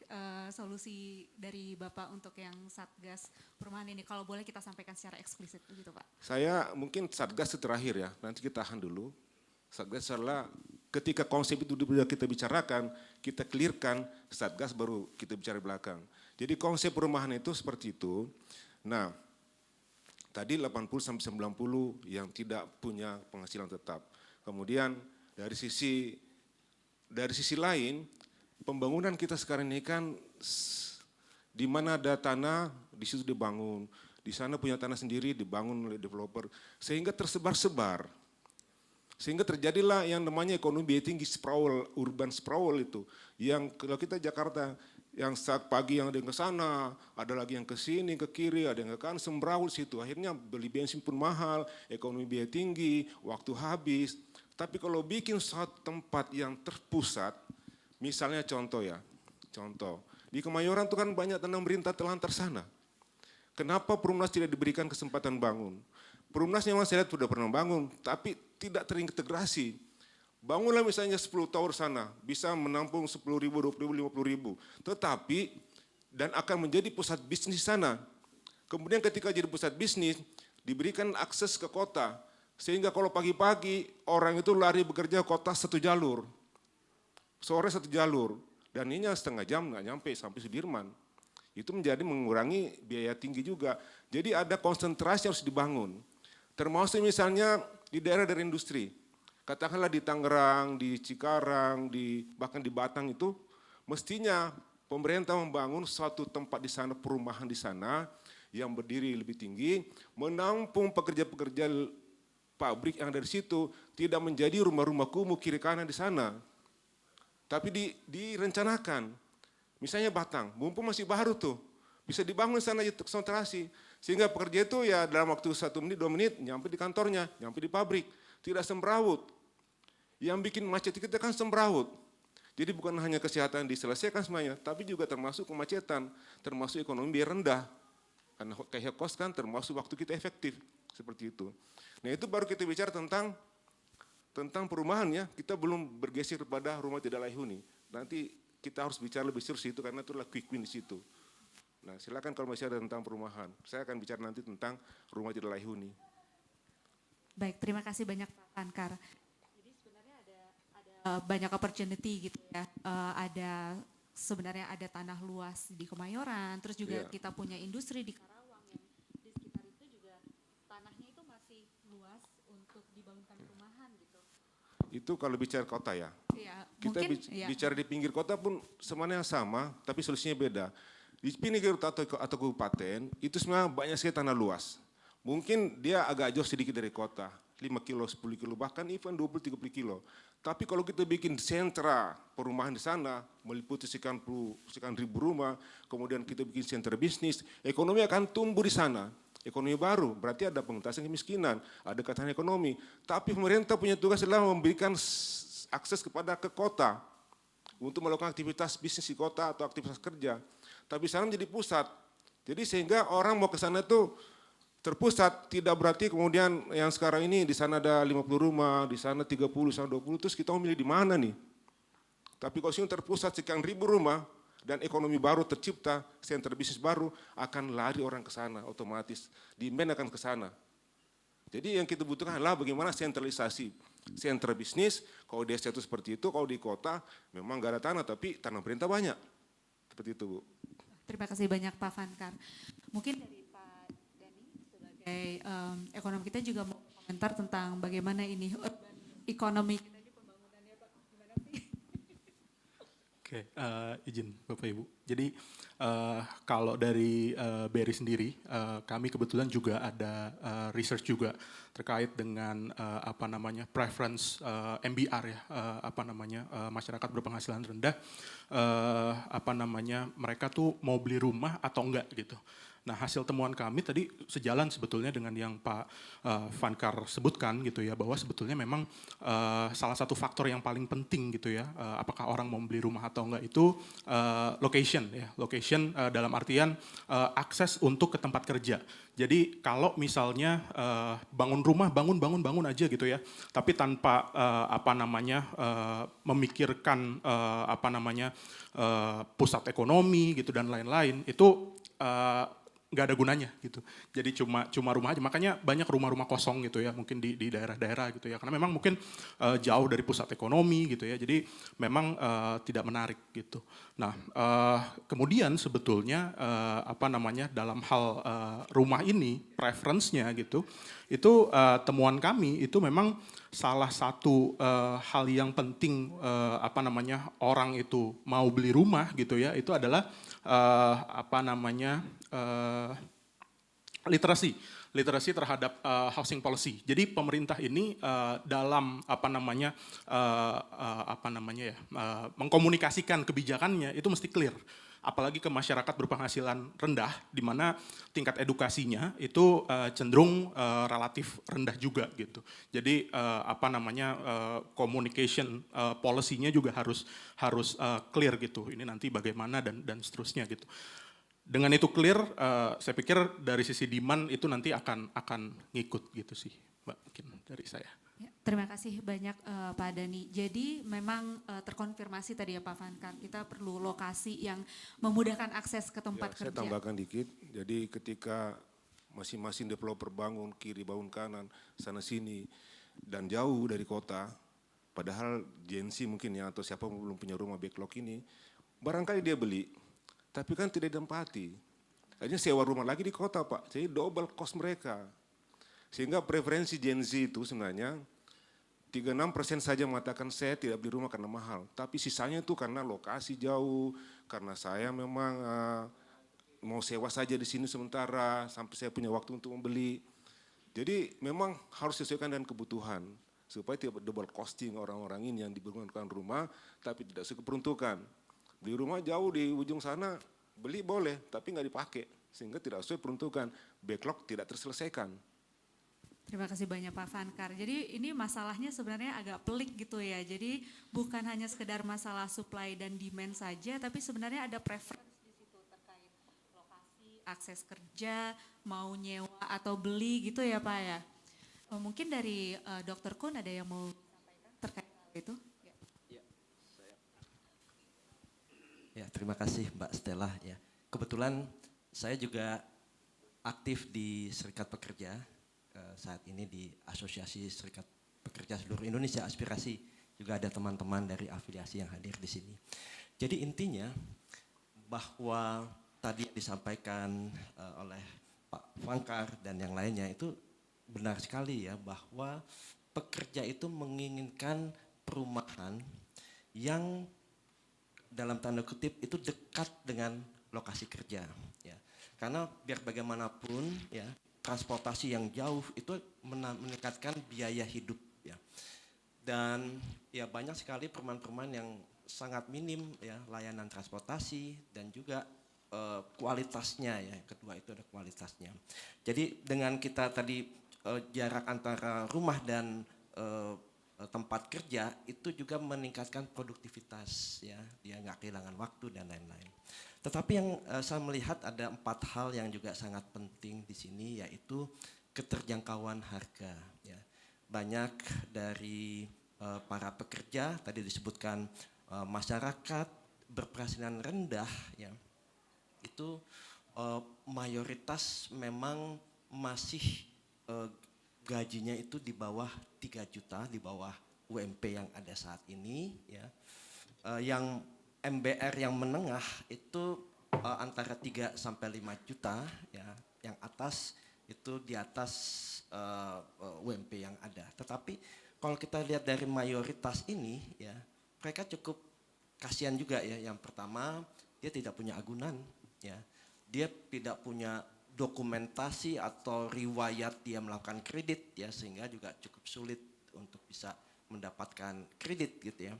solusi dari Bapak untuk yang satgas perumahan ini? Kalau boleh kita sampaikan secara eksplisit begitu Pak. Saya mungkin satgas itu terakhir ya, nanti kita tahan dulu. Satgas adalah ketika konsep itu sudah kita bicarakan, kita clearkan, satgas baru kita bicara belakang. Jadi konsep perumahan itu seperti itu. Nah, tadi 80-90 yang tidak punya penghasilan tetap. Kemudian dari sisi lain, pembangunan kita sekarang ini kan di mana ada tanah, di situ dibangun. Di sana punya tanah sendiri, dibangun oleh developer. Sehingga tersebar-sebar. Sehingga terjadilah yang namanya ekonomi biaya tinggi, sprawl, urban sprawl itu. Yang kalau kita Jakarta, yang saat pagi yang ada yang ke sana, ada lagi yang ke sini, ke kiri, ada yang ke kanan, sembrawl situ. Akhirnya beli bensin pun mahal, ekonomi biaya tinggi, waktu habis. Tapi kalau bikin suatu tempat yang terpusat, misalnya contoh, di Kemayoran itu kan banyak tanah pemerintah telantar sana. Kenapa Perumnas tidak diberikan kesempatan bangun? Perumnas memang saya lihat sudah pernah bangun, tapi tidak terintegrasi. Bangunlah misalnya 10 tower sana, bisa menampung 10.000, 20.000, 50.000. Tetapi, dan akan menjadi pusat bisnis sana. Kemudian ketika jadi pusat bisnis, diberikan akses ke kota. Sehingga kalau pagi-pagi, orang itu lari bekerja ke kota 1 jalur. Sore 1 jalur. Dan ini setengah jam nggak nyampe sampai Sudirman. Itu menjadi mengurangi biaya tinggi juga. Jadi ada konsentrasi yang harus dibangun. Termasuk misalnya di daerah industri. Katakanlah di Tangerang, di Cikarang, bahkan di Batang itu, mestinya pemerintah membangun suatu tempat di sana, perumahan di sana, yang berdiri lebih tinggi, menampung pekerja-pekerja pabrik yang ada di situ, tidak menjadi rumah-rumah kumuh kiri kanan di sana. Tapi direncanakan. Misalnya Batang, mumpung masih baru tuh, bisa dibangun di sana konsentrasi. Sehingga pekerja itu ya dalam waktu 1 menit, 2 menit, nyampe di kantornya, nyampe di pabrik. Tidak semrawut. Yang bikin macet kita kan semrawut. Jadi bukan hanya kesehatan diselesaikan semuanya, tapi juga termasuk kemacetan, termasuk ekonomi biaya rendah. Karena kayak cost kan termasuk waktu kita efektif, seperti itu. Nah itu baru kita bicara tentang perumahan ya, kita belum bergeser pada rumah tidak layak huni. Nanti kita harus bicara lebih serius itu karena itu adalah quick win di situ. Nah silakan kalau masih ada tentang perumahan, saya akan bicara nanti tentang rumah tidak layak huni. Baik, terima kasih banyak Pak Pankar. Jadi sebenarnya ada banyak opportunity gitu ya. Sebenarnya ada tanah luas di Kemayoran, terus juga kita punya industri di Karawang yang di sekitar itu juga tanahnya itu masih luas untuk dibangunkan perumahan gitu. Itu kalau bicara kota ya. Iya, Kita mungkin, bicara di pinggir kota pun semuanya sama, tapi solusinya beda. Di pinggir kota atau kabupaten itu sebenarnya banyak sekali tanah luas. Mungkin dia agak jauh sedikit dari kota, 5 kilo, 10 kilo, bahkan even 20-30 kilo. Tapi kalau kita bikin sentra perumahan di sana, meliputi sekian ribu rumah, kemudian kita bikin sentra bisnis, ekonomi akan tumbuh di sana. Ekonomi baru, berarti ada pengentasan kemiskinan, ada ketahanan ekonomi. Tapi pemerintah punya tugas adalah memberikan akses ke kota. untuk melakukan aktivitas bisnis di kota atau aktivitas kerja. Tapi sana menjadi pusat. Jadi sehingga orang mau ke sana itu terpusat, tidak berarti kemudian yang sekarang ini di sana ada 50 rumah, di sana 30, di sana 20, terus kita mau milih di mana nih? Tapi kalau sini terpusat sekian ribu rumah dan ekonomi baru tercipta, sentra bisnis baru, akan lari orang ke sana otomatis, demand akan ke sana. Jadi yang kita butuhkan adalah bagaimana sentralisasi. Sentra bisnis, kalau di desa itu seperti itu, kalau di kota memang gak ada tanah, tapi tanah perintah banyak. Seperti itu, Bu. Terima kasih banyak Pak Vankar. Mungkin dari Pak Dhani sebagai ekonom kita juga mau komentar tentang bagaimana ini urban ekonomi kita ini pembangunannya Pak, gimana sih? Oke, izin Bapak Ibu. Jadi kalau dari BRI sendiri, kami kebetulan juga ada research juga terkait dengan preference MBR ya, masyarakat berpenghasilan rendah, mereka tuh mau beli rumah atau enggak gitu. Nah, hasil temuan kami tadi sejalan sebetulnya dengan yang Pak Vankar sebutkan gitu ya, bahwa sebetulnya memang salah satu faktor yang paling penting gitu ya, apakah orang mau beli rumah atau enggak itu location ya, location dalam artian akses untuk ke tempat kerja. Jadi kalau misalnya bangun rumah, bangun aja gitu ya, tapi tanpa memikirkan pusat ekonomi gitu dan lain-lain, itu nggak ada gunanya gitu. Jadi cuma rumah aja. Makanya banyak rumah-rumah kosong gitu ya, mungkin di daerah-daerah gitu ya. Karena memang mungkin jauh dari pusat ekonomi gitu ya. Jadi memang tidak menarik gitu. Nah, kemudian sebetulnya dalam hal rumah ini preference-nya gitu, itu temuan kami itu memang salah satu hal yang penting orang itu mau beli rumah gitu ya, itu adalah literasi terhadap housing policy. Jadi pemerintah ini dalam mengkomunikasikan kebijakannya itu mesti clear. Apalagi ke masyarakat berpenghasilan rendah, di mana tingkat edukasinya itu cenderung relatif rendah juga gitu. Jadi communication policy-nya juga harus clear gitu. Ini nanti bagaimana dan seterusnya gitu. Dengan itu clear, saya pikir dari sisi demand itu nanti akan ngikut gitu sih, Mbak, mungkin dari saya. Ya, terima kasih banyak Pak Dhani. Jadi memang terkonfirmasi tadi ya Pak Vankar, kita perlu lokasi yang memudahkan akses ke tempat kerja. Saya tambahkan dikit, jadi ketika masing-masing developer bangun kiri, bangun kanan, sana sini, dan jauh dari kota, padahal Gen Z mungkin ya, atau siapa belum punya rumah backlog ini, barangkali dia beli, tapi kan tidak ditempati. Akhirnya sewa rumah lagi di kota Pak, jadi double cost mereka. Sehingga preferensi Gen Z itu sebenarnya 36% saja mengatakan saya tidak beli rumah karena mahal. Tapi sisanya itu karena lokasi jauh, karena saya memang mau sewa saja di sini sementara sampai saya punya waktu untuk membeli. Jadi memang harus sesuaikan dengan kebutuhan supaya tidak double costing orang-orang ini yang dibangunkan rumah tapi tidak sesuai peruntukan. Beli rumah jauh di ujung sana, beli boleh tapi nggak dipakai sehingga tidak sesuai peruntukan, backlog tidak terselesaikan. Terima kasih banyak Pak Vankar. Jadi ini masalahnya sebenarnya agak pelik gitu ya. Jadi bukan hanya sekedar masalah supply dan demand saja, tapi sebenarnya ada preference di situ terkait lokasi, akses kerja, mau nyewa atau beli gitu ya Pak ya. Mungkin dari Dr. Kun ada yang mau sampaikan terkait hal itu? Ya, terima kasih Mbak Stella ya. Kebetulan saya juga aktif di Serikat Pekerja. Saat ini di Asosiasi Serikat Pekerja Seluruh Indonesia Aspirasi, juga ada teman-teman dari afiliasi yang hadir di sini. Jadi intinya bahwa tadi disampaikan oleh Pak Vankar dan yang lainnya itu benar sekali ya, bahwa pekerja itu menginginkan perumahan yang dalam tanda kutip itu dekat dengan lokasi kerja ya. Karena biar bagaimanapun ya, transportasi yang jauh itu meningkatkan biaya hidup ya. Dan ya banyak sekali perumahan-perumahan yang sangat minim ya layanan transportasi dan juga kualitasnya ya. Kedua itu ada kualitasnya. Jadi dengan kita tadi jarak antara rumah dan tempat kerja itu juga meningkatkan produktivitas ya, dia nggak kehilangan waktu dan lain-lain. Tetapi yang saya melihat ada 4 hal yang juga sangat penting di sini, yaitu keterjangkauan harga ya. Banyak dari para pekerja tadi disebutkan masyarakat berpenghasilan rendah ya, itu mayoritas memang masih gajinya itu di bawah 3 juta, di bawah UMP yang ada saat ini ya. Yang MBR yang menengah itu antara 3 sampai 5 juta ya, yang atas itu di atas UMP yang ada. Tetapi kalau kita lihat dari mayoritas ini ya, mereka cukup kasihan juga ya. Yang pertama, dia tidak punya agunan ya. Dia tidak punya dokumentasi atau riwayat dia melakukan kredit ya, sehingga juga cukup sulit untuk bisa mendapatkan kredit gitu ya.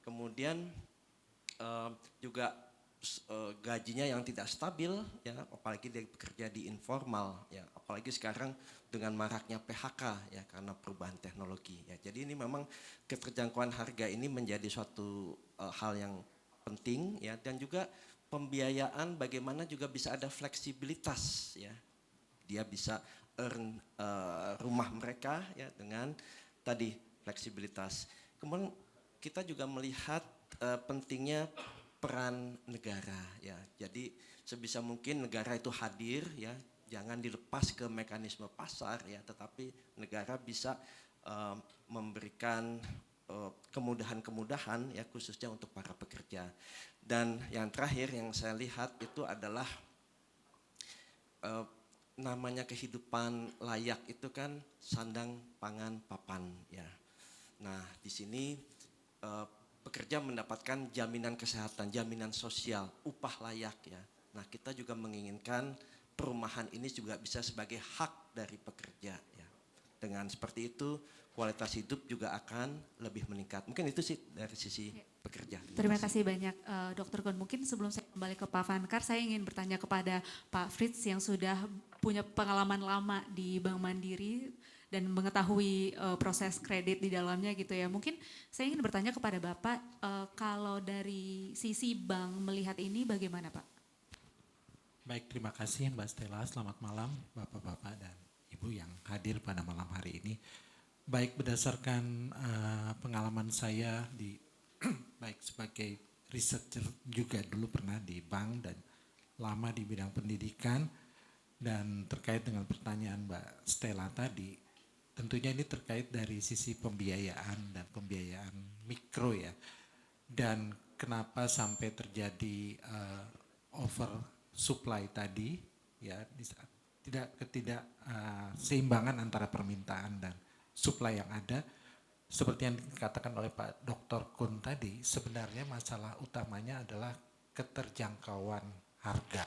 Kemudian juga gajinya yang tidak stabil ya, apalagi dia bekerja di informal ya, apalagi sekarang dengan maraknya PHK ya karena perubahan teknologi ya. Jadi ini memang keterjangkauan harga ini menjadi suatu hal yang penting ya, dan juga pembiayaan bagaimana juga bisa ada fleksibilitas ya. Dia bisa earn rumah mereka ya dengan tadi fleksibilitas. Kemudian kita juga melihat pentingnya peran negara ya. Jadi sebisa mungkin negara itu hadir ya, jangan dilepas ke mekanisme pasar ya, tetapi negara bisa memberikan kemudahan-kemudahan ya, khususnya untuk para pekerja. Dan yang terakhir yang saya lihat itu adalah namanya kehidupan layak itu kan sandang, pangan, papan ya. Nah di sini pekerja mendapatkan jaminan kesehatan, jaminan sosial, upah layak ya. Nah kita juga menginginkan perumahan ini juga bisa sebagai hak dari pekerja ya. Dengan seperti itu kualitas hidup juga akan lebih meningkat. Mungkin itu sih dari sisi pekerja. Terima kasih banyak Dr. Gun. Mungkin sebelum saya kembali ke Pak Vankar, saya ingin bertanya kepada Pak Fritz yang sudah punya pengalaman lama di Bank Mandiri dan mengetahui proses kredit di dalamnya gitu ya. Mungkin saya ingin bertanya kepada Bapak, kalau dari sisi bank melihat ini bagaimana Pak? Baik, terima kasih Mbak Stella. Selamat malam Bapak-Bapak dan Ibu yang hadir pada malam hari ini. Baik, berdasarkan pengalaman saya di baik sebagai researcher juga dulu pernah di bank dan lama di bidang pendidikan, dan terkait dengan pertanyaan Mbak Stella tadi, tentunya ini terkait dari sisi pembiayaan dan pembiayaan mikro ya. Dan kenapa sampai terjadi over supply tadi ya, seimbangan antara permintaan dan supply yang ada. Seperti yang dikatakan oleh Pak Dr. Kun tadi, sebenarnya masalah utamanya adalah keterjangkauan harga.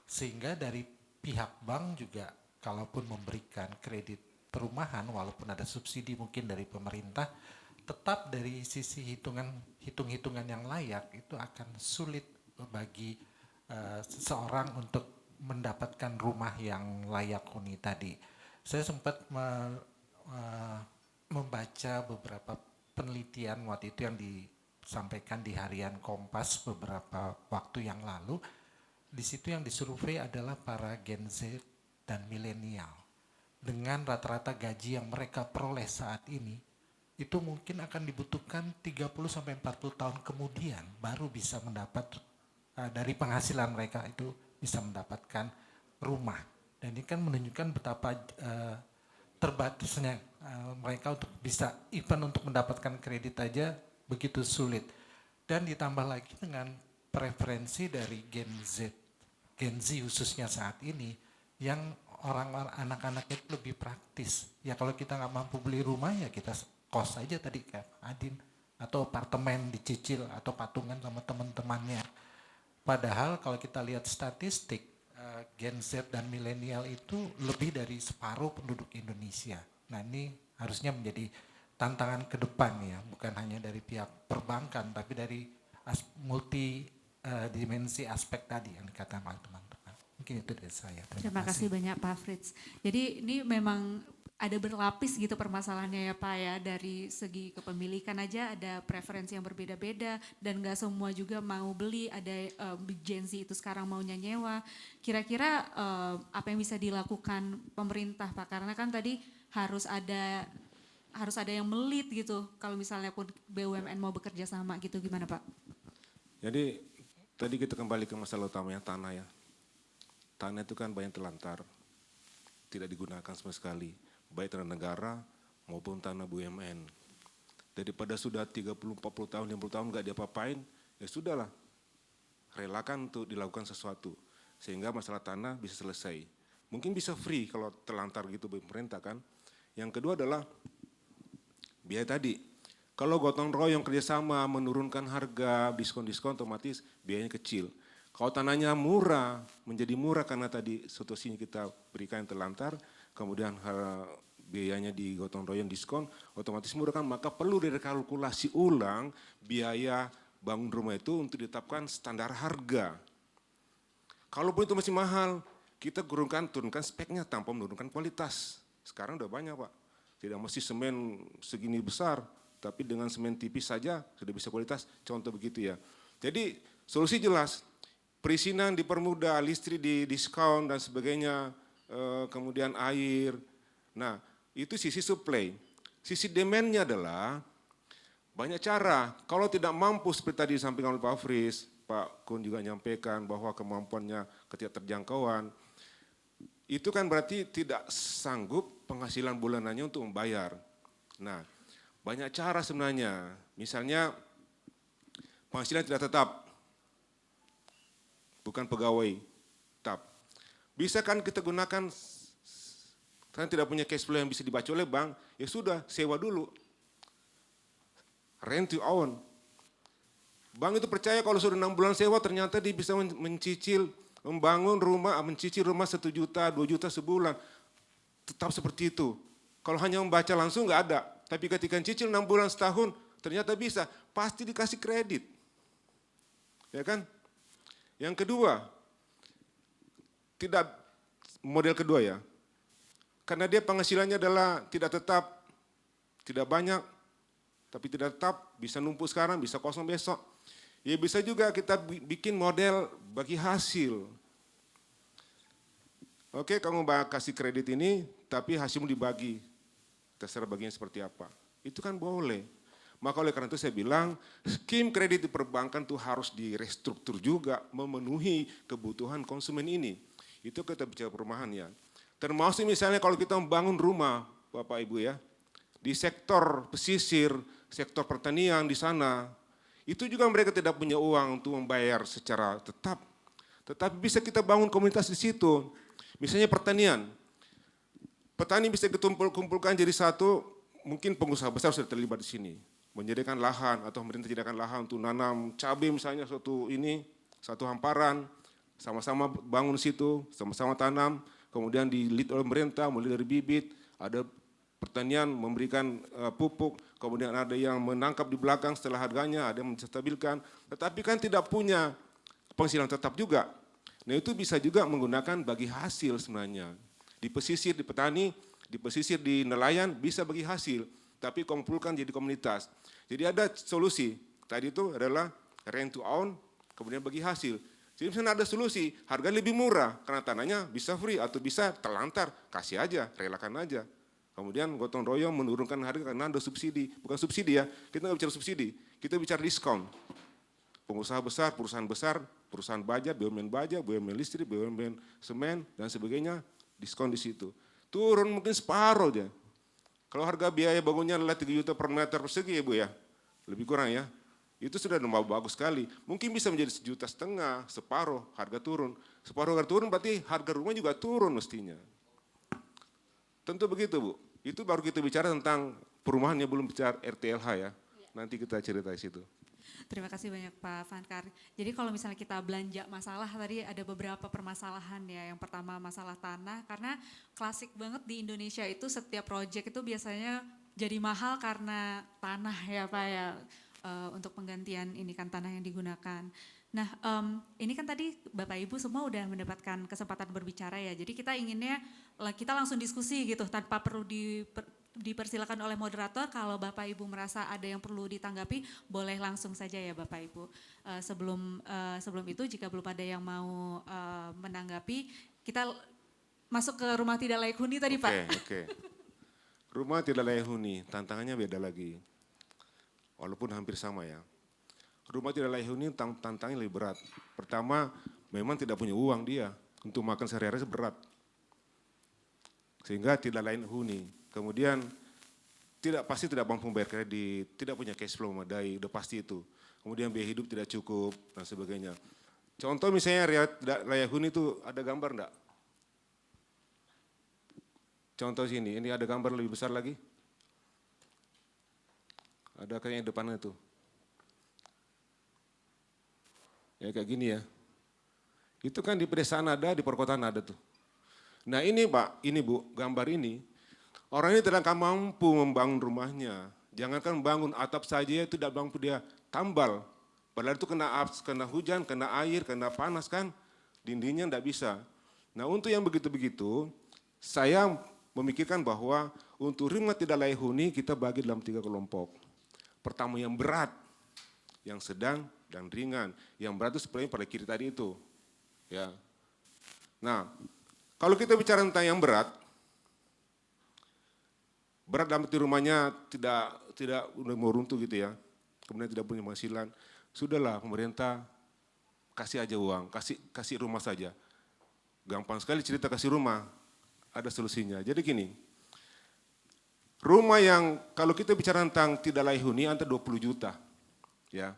Sehingga dari pihak bank juga kalaupun memberikan kredit perumahan, walaupun ada subsidi mungkin dari pemerintah, tetap dari sisi hitung-hitungan yang layak itu akan sulit bagi seseorang untuk mendapatkan rumah yang layak huni tadi. Saya sempat membaca beberapa penelitian waktu itu yang disampaikan di harian Kompas beberapa waktu yang lalu. Di situ yang disurvei adalah para Gen Z dan milenial. Dengan rata-rata gaji yang mereka peroleh saat ini, itu mungkin akan dibutuhkan 30-40 tahun kemudian baru bisa mendapat, dari penghasilan mereka itu bisa mendapatkan rumah. Dan ini kan menunjukkan betapa terbatasnya mereka untuk bisa, even untuk mendapatkan kredit aja begitu sulit. Dan ditambah lagi dengan preferensi dari Gen Z khususnya saat ini, yang orang-orang anak-anaknya itu lebih praktis. Ya kalau kita nggak mampu beli rumah ya kita kos aja tadi kayak Adin, atau apartemen dicicil atau patungan sama teman-temannya. Padahal kalau kita lihat statistik, Gen Z dan milenial itu lebih dari separuh penduduk Indonesia. Nah ini harusnya menjadi tantangan ke depan ya, bukan hanya dari pihak perbankan, tapi dari multi dimensi aspek tadi yang dikatakan oleh teman-teman. Mungkin itu dari saya. Terima kasih banyak Pak Fritz. Jadi ini memang ada berlapis gitu permasalahannya ya Pak ya, dari segi kepemilikan aja ada preferensi yang berbeda-beda dan nggak semua juga mau beli, ada Gen Z itu sekarang maunya nyewa. Kira-kira apa yang bisa dilakukan pemerintah Pak, karena kan tadi harus ada yang melit gitu kalau misalnya pun BUMN mau bekerja sama gitu, gimana Pak? Jadi tadi kita kembali ke masalah utamanya tanah ya. Tanah itu kan banyak terlantar, tidak digunakan sama sekali, baik tanah negara maupun tanah BUMN. Daripada sudah 30, 40 tahun, 50 tahun nggak diapa-apain, ya sudahlah, relakan untuk dilakukan sesuatu. Sehingga masalah tanah bisa selesai. Mungkin bisa free kalau terlantar gitu pemerintah kan. Yang kedua adalah biaya tadi. Kalau gotong royong kerjasama menurunkan harga, diskon-diskon otomatis biayanya kecil. Kalau tanahnya murah, menjadi murah karena tadi situasinya kita berikan yang terlantar, kemudian biayanya di gotong royong diskon, otomatis murah kan, maka perlu direkalkulasi ulang biaya bangun rumah itu untuk ditetapkan standar harga. Kalaupun itu masih mahal, kita turunkan speknya tanpa menurunkan kualitas. Sekarang udah banyak Pak, tidak mesti semen segini besar, tapi dengan semen tipis saja sudah bisa kualitas, contoh begitu ya. Jadi solusi jelas, perizinan dipermudah, listrik di diskon dan sebagainya, kemudian air. Nah itu sisi supply. Sisi demand-nya adalah banyak cara. Kalau tidak mampu seperti tadi disampaikan oleh Pak Fris, Pak Kun juga menyampaikan bahwa kemampuannya ketidakterjangkauan, itu kan berarti tidak sanggup penghasilan bulanannya untuk membayar. Nah banyak cara sebenarnya, misalnya penghasilan tidak tetap, bukan pegawai tetap. Bisa kan kita gunakan, kan tidak punya cash flow yang bisa dibaca oleh bank, ya sudah sewa dulu. Rent to own. Bank itu percaya kalau sudah 6 bulan sewa ternyata dia bisa mencicil, membangun rumah, mencicil rumah 1 juta, 2 juta sebulan. Tetap seperti itu. Kalau hanya membaca langsung nggak ada. Tapi ketika cicil 6 bulan setahun ternyata bisa, pasti dikasih kredit. Ya kan? Yang kedua, model kedua ya, karena dia penghasilannya adalah tidak tetap, tidak banyak, tapi tidak tetap, bisa numpuk sekarang, bisa kosong besok. Ya bisa juga kita bikin model bagi hasil. Oke, kamu kasih kredit ini, tapi hasilmu dibagi, terserah bagian seperti apa. Itu kan boleh. Maka oleh karena itu saya bilang, skim kredit di perbankan itu harus direstruktur juga, memenuhi kebutuhan konsumen ini. Itu kita bicara perumahan ya. Termasuk misalnya kalau kita membangun rumah, Bapak Ibu ya, di sektor pesisir, sektor pertanian di sana, itu juga mereka tidak punya uang untuk membayar secara tetap. Tetapi bisa kita bangun komunitas di situ. Misalnya pertanian, petani bisa dikumpulkan jadi satu, mungkin pengusaha besar sudah terlibat di sini. Menyediakan lahan atau pemerintah menyediakan lahan untuk nanam cabai misalnya satu hamparan, sama-sama bangun situ, sama-sama tanam, kemudian di-lead oleh pemerintah, mulai dari bibit, ada pertanian memberikan pupuk, kemudian ada yang menangkap di belakang setelah harganya, ada yang menstabilkan, tetapi kan tidak punya penghasilan tetap juga. Nah itu bisa juga menggunakan bagi hasil sebenarnya. Di pesisir, di petani, di pesisir, di nelayan bisa bagi hasil, tapi kumpulkan jadi komunitas. Jadi ada solusi, tadi itu adalah rent to own, kemudian bagi hasil. Jadi misalnya ada solusi, harga lebih murah, karena tanahnya bisa free atau bisa terlantar, kasih aja, relakan aja. Kemudian gotong royong menurunkan harga karena ada subsidi, bukan subsidi ya, kita nggak bicara subsidi, kita bicara diskon. Pengusaha besar, perusahaan baja, BUMN listrik, BUMN semen, dan sebagainya, diskon di situ. Turun mungkin separuh aja. Kalau harga biaya bangunnya adalah 3 juta per meter persegi ya Bu ya, lebih kurang ya, itu sudah bagus sekali. Mungkin bisa menjadi 1,5 juta, separuh harga turun. Separuh harga turun berarti harga rumah juga turun mestinya. Tentu begitu Bu, itu baru kita bicara tentang perumahannya, belum bicara RTLH ya. Nanti kita cerita di situ. Terima kasih banyak Pak Vankar. Jadi kalau misalnya kita belanja masalah, tadi ada beberapa permasalahan ya. Yang pertama masalah tanah, karena klasik banget di Indonesia itu setiap proyek itu biasanya jadi mahal karena tanah ya Pak ya, untuk penggantian ini kan tanah yang digunakan. Nah, ini kan tadi Bapak Ibu semua udah mendapatkan kesempatan berbicara ya. Jadi kita inginnya kita langsung diskusi gitu tanpa perlu dipersilakan oleh moderator. Kalau Bapak Ibu merasa ada yang perlu ditanggapi, boleh langsung saja ya Bapak Ibu. Sebelum itu jika belum ada yang mau menanggapi, kita masuk ke rumah tidak layak huni tadi Pak. Oke. Rumah tidak layak huni, tantangannya beda lagi. Walaupun hampir sama ya. Rumah tidak layak huni tantangannya lebih berat. Pertama, memang tidak punya uang dia. Untuk makan sehari-hari berat. Sehingga tidak layak huni. Kemudian pasti tidak mampu membayar kredit, tidak punya cash flow memadai, udah pasti itu. Kemudian biaya hidup tidak cukup dan sebagainya. Contoh misalnya layak huni itu ada gambar enggak? Contoh sini, ini ada gambar lebih besar lagi. Ada kayaknya depannya tuh. Ya kayak gini ya. Itu kan di pedesaan ada, di perkotaan ada tuh. Nah ini Pak, ini Bu, gambar ini. Orang ini tidak akan mampu membangun rumahnya. Jangankan bangun atap saja tidak mampu dia tambal. Padahal itu kena hujan, kena air, kena panas kan. Dindingnya tidak bisa. Nah untuk yang begitu-begitu, saya memikirkan bahwa untuk rumah tidak layak huni kita bagi dalam 3 kelompok. Pertama yang berat, yang sedang, dan ringan. Yang berat itu sebenarnya pada kiri tadi itu. Ya. Nah, kalau kita bicara tentang yang berat dalam arti rumahnya tidak udah mau runtuh gitu ya. Kemudian tidak punya penghasilan. Sudahlah pemerintah kasih aja uang, kasih rumah saja. Gampang sekali cerita kasih rumah. Ada solusinya. Jadi gini. Rumah yang kalau kita bicara tentang tidak layak huni antara 20 juta. Ya.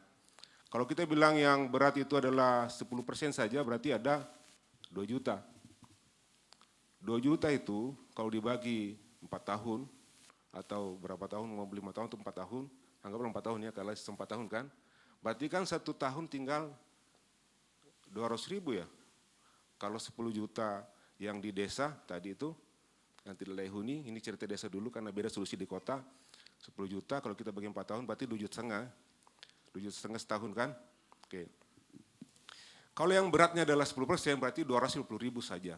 Kalau kita bilang yang berat itu adalah 10% saja berarti ada 2 juta. 2 juta itu kalau dibagi 4 tahun atau berapa tahun, mau 5 tahun atau 4 tahun, anggaplah 4 tahun ya, kalau 4 tahun kan, berarti kan 1 tahun tinggal 200.000 ya. Kalau 10 juta yang di desa tadi itu, yang tidak layak huni, ini cerita desa dulu karena beda solusi di kota, 10 juta kalau kita bagi 4 tahun berarti 2,5 juta. 2,5 juta setahun kan? Oke. Kalau yang beratnya adalah 10% berarti 250.000 saja.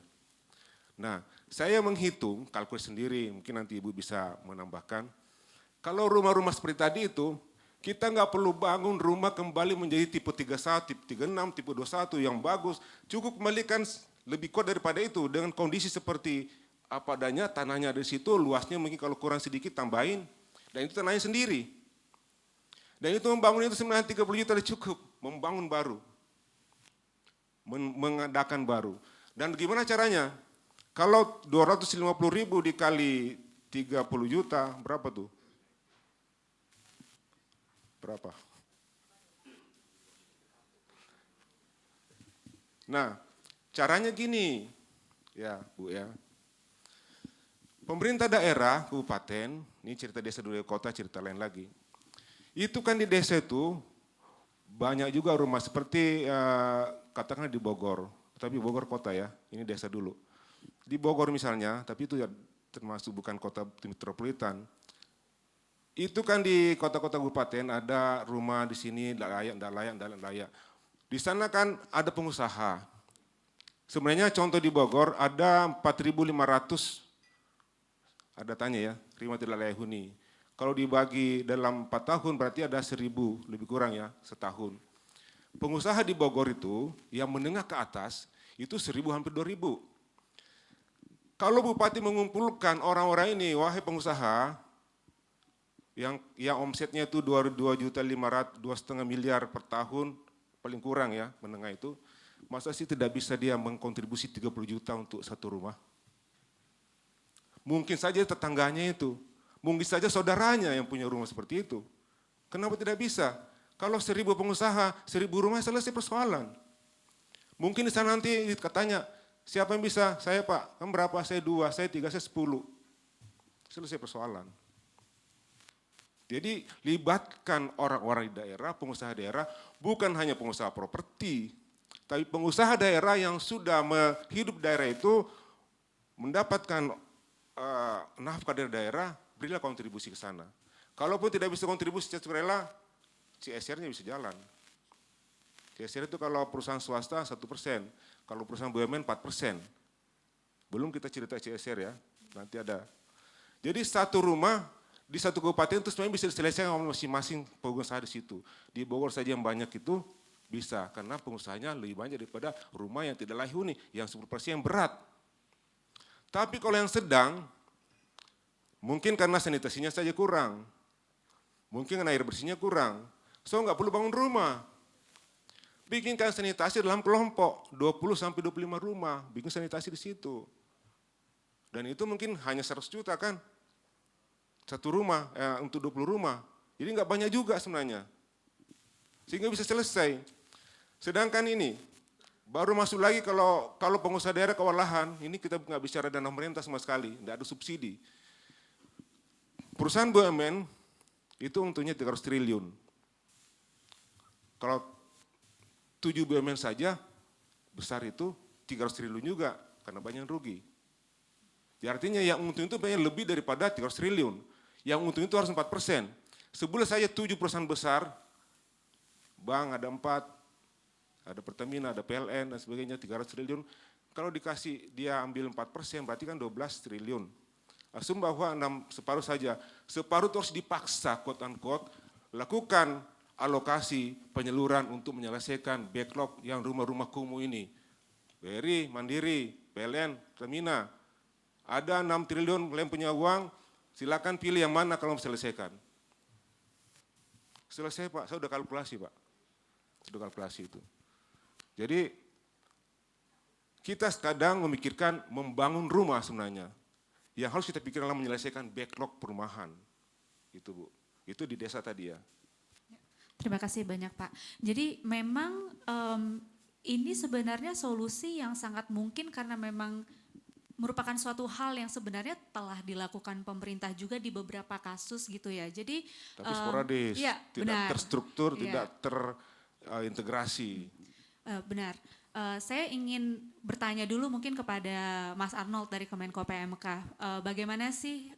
Nah, saya menghitung, kalkulasi sendiri, mungkin nanti Ibu bisa menambahkan. Kalau rumah-rumah seperti tadi itu, kita nggak perlu bangun rumah kembali menjadi tipe 31, tipe 36, tipe 21 yang bagus. Cukup kembalikan lebih kuat daripada itu dengan kondisi seperti apa adanya, tanahnya dari situ, luasnya mungkin kalau kurang sedikit tambahin. Dan itu tanahnya sendiri. Dan itu membangun itu sebenarnya 30 juta sudah cukup, membangun baru. Mengadakan baru. Dan gimana caranya? Kalau 250.000 dikali 30 juta, berapa tuh? Berapa? Nah, caranya gini, ya Bu ya. Pemerintah daerah, kabupaten, ini cerita desa dulu kota, cerita lain lagi. Itu kan di desa itu banyak juga rumah seperti katakanlah di Bogor, tapi Bogor kota ya, ini desa dulu. Di Bogor misalnya, tapi itu ya termasuk bukan kota metropolitan. Itu kan di kota-kota kabupaten ada rumah di sini tidak layak. Di sana kan ada pengusaha. Sebenarnya contoh di Bogor ada 4.500, ada tanya ya, rumah tidak layak huni. Kalau dibagi dalam 4 tahun berarti ada 1.000 lebih kurang ya setahun. Pengusaha di Bogor itu yang menengah ke atas itu 1.000 hampir 2.000. Kalau Bupati mengumpulkan orang-orang ini, wahai pengusaha yang omsetnya itu 2,5 miliar per tahun paling kurang ya menengah itu, masa sih tidak bisa dia mengkontribusi 30 juta untuk satu rumah? Mungkin saja tetangganya itu. Mungkin saja saudaranya yang punya rumah seperti itu. Kenapa tidak bisa? Kalau 1.000 pengusaha, 1.000 rumah selesai persoalan. Mungkin di sana nanti katanya, siapa yang bisa? Saya Pak, kan berapa? Saya 2, saya 3, saya 10. Selesai persoalan. Jadi libatkan orang-orang di daerah, pengusaha daerah, bukan hanya pengusaha properti, tapi pengusaha daerah yang sudah hidup daerah itu mendapatkan nafkah dari daerah, berilah kontribusi ke sana. Kalaupun tidak bisa kontribusi secara rela, CSR-nya bisa jalan. CSR itu kalau perusahaan swasta 1%, kalau perusahaan BUMN 4%. Belum kita cerita CSR ya, nanti ada. Jadi satu rumah di satu kabupaten itu sebenarnya bisa diselesaikan oleh masing-masing pengusaha di situ. Di Bogor saja yang banyak itu bisa, karena pengusahanya lebih banyak daripada rumah yang tidak layak huni, yang 10% yang berat. Tapi kalau yang sedang, mungkin karena sanitasinya saja kurang, mungkin karena air bersihnya kurang, so nggak perlu bangun rumah. Bikinkan sanitasi dalam kelompok, 20-25 rumah, bikin sanitasi di situ. Dan itu mungkin hanya 100 juta kan, satu rumah, untuk 20 rumah. Jadi nggak banyak juga sebenarnya. Sehingga bisa selesai. Sedangkan ini, baru masuk lagi kalau pengusaha daerah kewalahan, ini kita nggak bicara dana pemerintah sama sekali, nggak ada subsidi. Perusahaan BUMN itu untungnya 300 triliun. Kalau 7 BUMN saja, besar itu 300 triliun juga, karena banyak yang rugi. Ya artinya yang untung itu banyak lebih daripada 300 triliun. Yang untung itu harus 4%. Sebulan saja 7 perusahaan besar, bank ada 4, ada Pertamina, ada PLN, dan sebagainya, 300 triliun. Kalau dikasih dia ambil 4%, berarti kan 12 triliun. Asum bahwa separuh saja, separuh itu harus dipaksa, quote unquote, lakukan alokasi penyaluran untuk menyelesaikan backlog yang rumah-rumah kumuh ini. BRI, Mandiri, PLN, Pertamina, ada 6 triliun kalian punya uang, silakan pilih yang mana kalau mau selesaikan. Selesai Pak, saya udah kalkulasi Pak, sudah kalkulasi itu. Jadi kita kadang memikirkan membangun rumah sebenarnya. Yang harus kita pikirkan adalah menyelesaikan backlog perumahan. Itu Bu, itu di desa tadi ya. Terima kasih banyak Pak. Jadi memang ini sebenarnya solusi yang sangat mungkin karena memang merupakan suatu hal yang sebenarnya telah dilakukan pemerintah juga di beberapa kasus gitu ya. Jadi tapi sporadis, ya, tidak benar. terstruktur, Ya. tidak terintegrasi. Benar. Saya ingin bertanya dulu mungkin kepada Mas Arnold dari Kemenko PMK. Bagaimana sih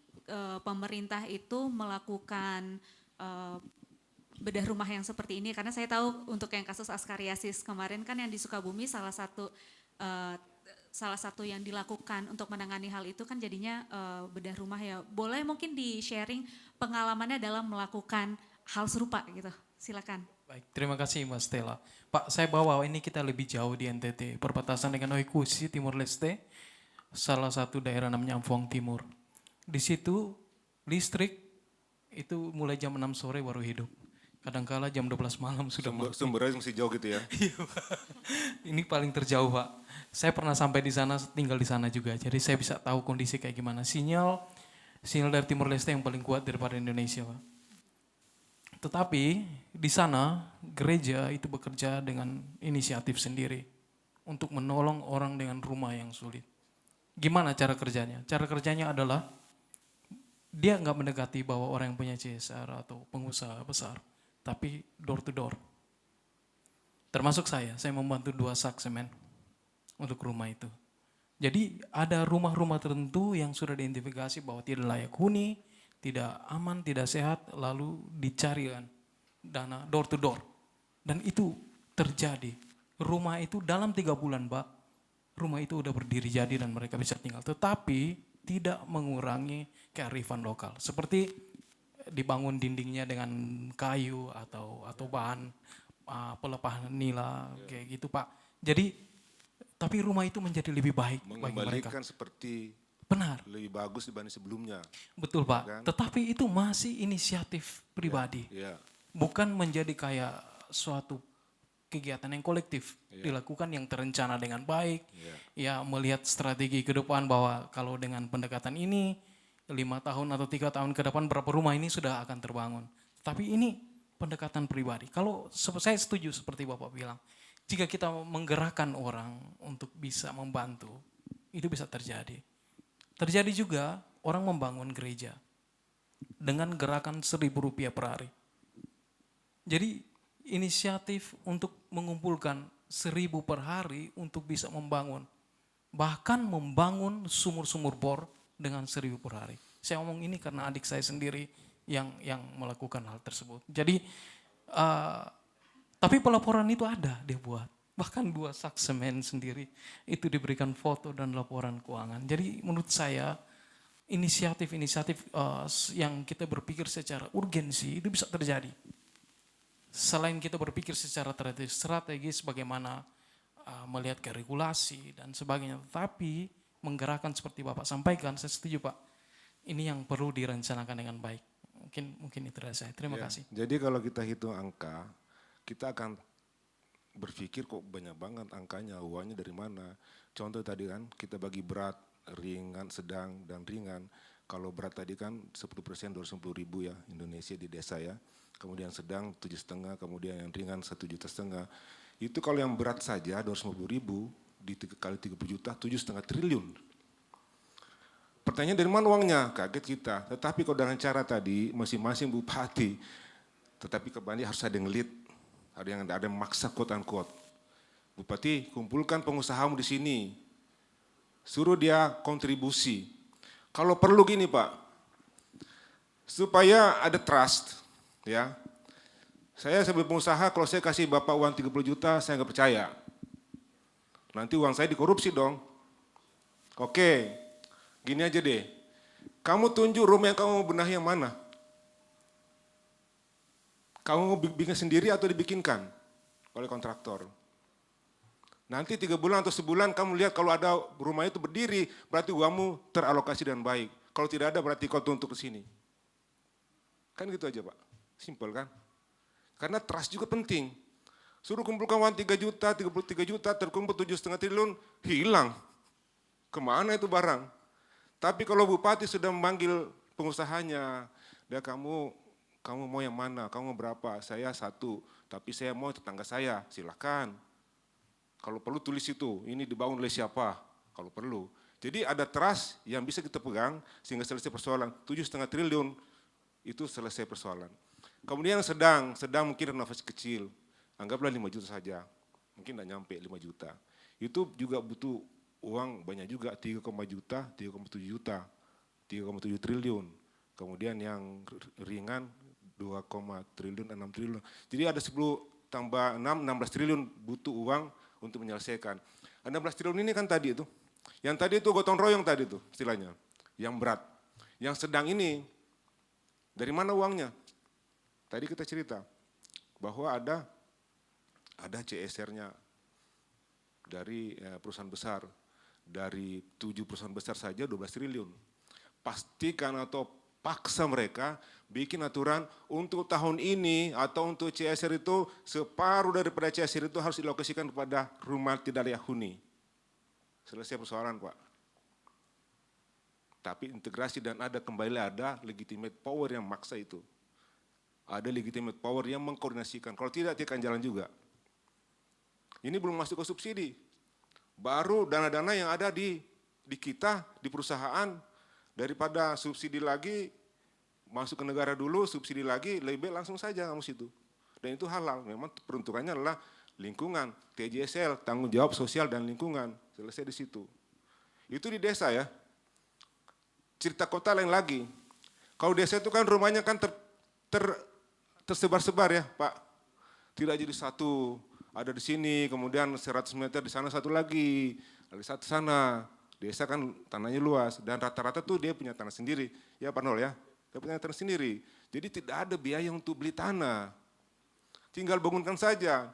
pemerintah itu melakukan bedah rumah yang seperti ini? Karena saya tahu untuk yang kasus askariasis kemarin kan yang di Sukabumi salah satu yang dilakukan untuk menangani hal itu kan jadinya bedah rumah ya. Boleh mungkin di-sharing pengalamannya dalam melakukan hal serupa gitu. Silakan. Baik, terima kasih Mas Stella. Pak, saya bawa ini kita lebih jauh di NTT, perbatasan dengan Oikusi, Timur Leste, salah satu daerah namanya Amfuang Timur. Di situ listrik itu mulai jam 6 sore baru hidup. Kadangkala jam 12 malam sudah mati. Sumbernya masih jauh gitu ya? Ini paling terjauh Pak. Saya pernah sampai di sana, tinggal di sana juga. Jadi saya bisa tahu kondisi kayak gimana. Sinyal dari Timur Leste yang paling kuat daripada Indonesia Pak. Tetapi di sana gereja itu bekerja dengan inisiatif sendiri untuk menolong orang dengan rumah yang sulit. Gimana cara kerjanya? Cara kerjanya adalah dia nggak mendekati bahwa orang yang punya CSR atau pengusaha besar, tapi door to door. Termasuk saya membantu 2 sak semen untuk rumah itu. Jadi ada rumah-rumah tertentu yang sudah diidentifikasi bahwa tidak layak huni, tidak aman, tidak sehat, lalu dicarikan dana door to door. Dan itu terjadi. Rumah itu dalam 3 bulan Pak, rumah itu udah berdiri jadi dan mereka bisa tinggal. Tetapi tidak mengurangi kearifan lokal. Seperti dibangun dindingnya dengan kayu atau bahan pelepah nila kayak gitu Pak. Jadi tapi rumah itu menjadi lebih baik bagi mereka. Mengembalikan seperti benar, lebih bagus dibanding sebelumnya. Betul Pak, kan? Tetapi itu masih inisiatif pribadi. Ya. Bukan menjadi kayak suatu kegiatan yang kolektif, dilakukan yang terencana dengan baik, ya melihat strategi ke depan bahwa kalau dengan pendekatan ini 5 tahun atau 3 tahun ke depan berapa rumah ini sudah akan terbangun. Tapi ini pendekatan pribadi. Kalau saya setuju seperti Bapak bilang, jika kita menggerakkan orang untuk bisa membantu, itu bisa terjadi. Terjadi juga orang membangun gereja dengan gerakan Rp1.000 per hari. Jadi inisiatif untuk mengumpulkan 1.000 per hari untuk bisa membangun. Bahkan membangun sumur-sumur bor dengan 1.000 per hari. Saya ngomong ini karena adik saya sendiri yang melakukan hal tersebut. Jadi Tapi pelaporan itu ada dia buat. Bahkan 2 sak semen sendiri itu diberikan foto dan laporan keuangan. Jadi menurut saya inisiatif-inisiatif yang kita berpikir secara urgensi itu bisa terjadi. Selain kita berpikir secara strategis bagaimana melihat ke regulasi dan sebagainya. Tapi menggerakkan seperti Bapak sampaikan, saya setuju Pak. Ini yang perlu direncanakan dengan baik. Mungkin itu dari saya. Terima kasih. Jadi kalau kita hitung angka, kita akan berpikir kok banyak banget angkanya, uangnya dari mana. Contoh tadi kan kita bagi berat, ringan, sedang, dan ringan. Kalau berat tadi kan 10% 250.000 ya Indonesia di desa ya. Kemudian sedang 7,5, kemudian yang ringan 1,5 juta. Itu kalau yang berat saja 250.000 kali 30 juta 7,5 triliun. Pertanyaan dari mana uangnya? Kaget kita. Tetapi kalau dengan cara tadi masing-masing bupati, tetapi kembali harus ada yang lead. Ada yang maksa quote unquote. Bupati kumpulkan pengusahamu di sini. Suruh dia kontribusi. Kalau perlu gini Pak, supaya ada trust ya. Saya sebagai pengusaha kalau saya kasih Bapak uang 30 juta saya nggak percaya. Nanti uang saya dikorupsi dong. Oke, gini aja deh. Kamu tunjuk rumah yang kamu mau benahi yang mana? Kamu mau bikin sendiri atau dibikinkan oleh kontraktor? Nanti 3 bulan atau sebulan kamu lihat kalau ada rumah itu berdiri, berarti uangmu teralokasi dengan baik. Kalau tidak ada berarti kau tuntut ke sini. Kan gitu aja Pak, simpel kan? Karena trust juga penting. Suruh kumpulkan uang 3 juta, 33 juta, terkumpul 7,5 triliun, hilang. Kemana itu barang? Tapi kalau bupati sudah memanggil pengusahanya, dia kamu mau yang mana, kamu mau berapa, saya 1, tapi saya mau tetangga saya, silakan. Kalau perlu tulis itu, ini dibangun oleh siapa, kalau perlu. Jadi ada trust yang bisa kita pegang sehingga selesai persoalan. 7,5 triliun itu selesai persoalan. Kemudian sedang mungkin renovasi kecil, anggaplah 5 juta saja, mungkin tidak nyampe 5 juta. Itu juga butuh uang banyak juga, 3,7 juta, 3,7 triliun. Kemudian yang ringan 2, triliun, 6 triliun. Jadi ada 10 tambah 6, 16 triliun butuh uang untuk menyelesaikan. 16 triliun ini kan tadi itu. Yang tadi itu gotong royong tadi itu istilahnya. Yang berat. Yang sedang ini, dari mana uangnya? Tadi kita cerita bahwa ada CSR-nya dari perusahaan besar. Dari 7 perusahaan besar saja 12 triliun. Pastikan atau paksa mereka bikin aturan untuk tahun ini atau untuk CSR itu separuh daripada CSR itu harus dilokasikan kepada rumah tidak layak huni. Selesai persoalan Pak. Tapi integrasi dan ada legitimate power yang maksa itu. Ada legitimate power yang mengkoordinasikan. Kalau tidak, dia akan jalan juga. Ini belum masuk ke subsidi. Baru dana-dana yang ada di kita, di perusahaan, daripada subsidi lagi, masuk ke negara dulu, subsidi lagi, lebih baik langsung saja kamu situ. Dan itu halal, memang peruntukannya adalah lingkungan, TJSL, tanggung jawab sosial dan lingkungan, selesai di situ. Itu di desa ya. Cerita kota lain lagi. Kalau desa itu kan rumahnya kan tersebar-sebar ya Pak. Tidak jadi satu, ada di sini, kemudian 100 meter di sana satu lagi, ada satu sana. Desa kan tanahnya luas dan rata-rata tuh dia punya tanah sendiri. Ya Pak Nol ya, dia punya tanah sendiri. Jadi tidak ada biaya untuk beli tanah. Tinggal bangunkan saja.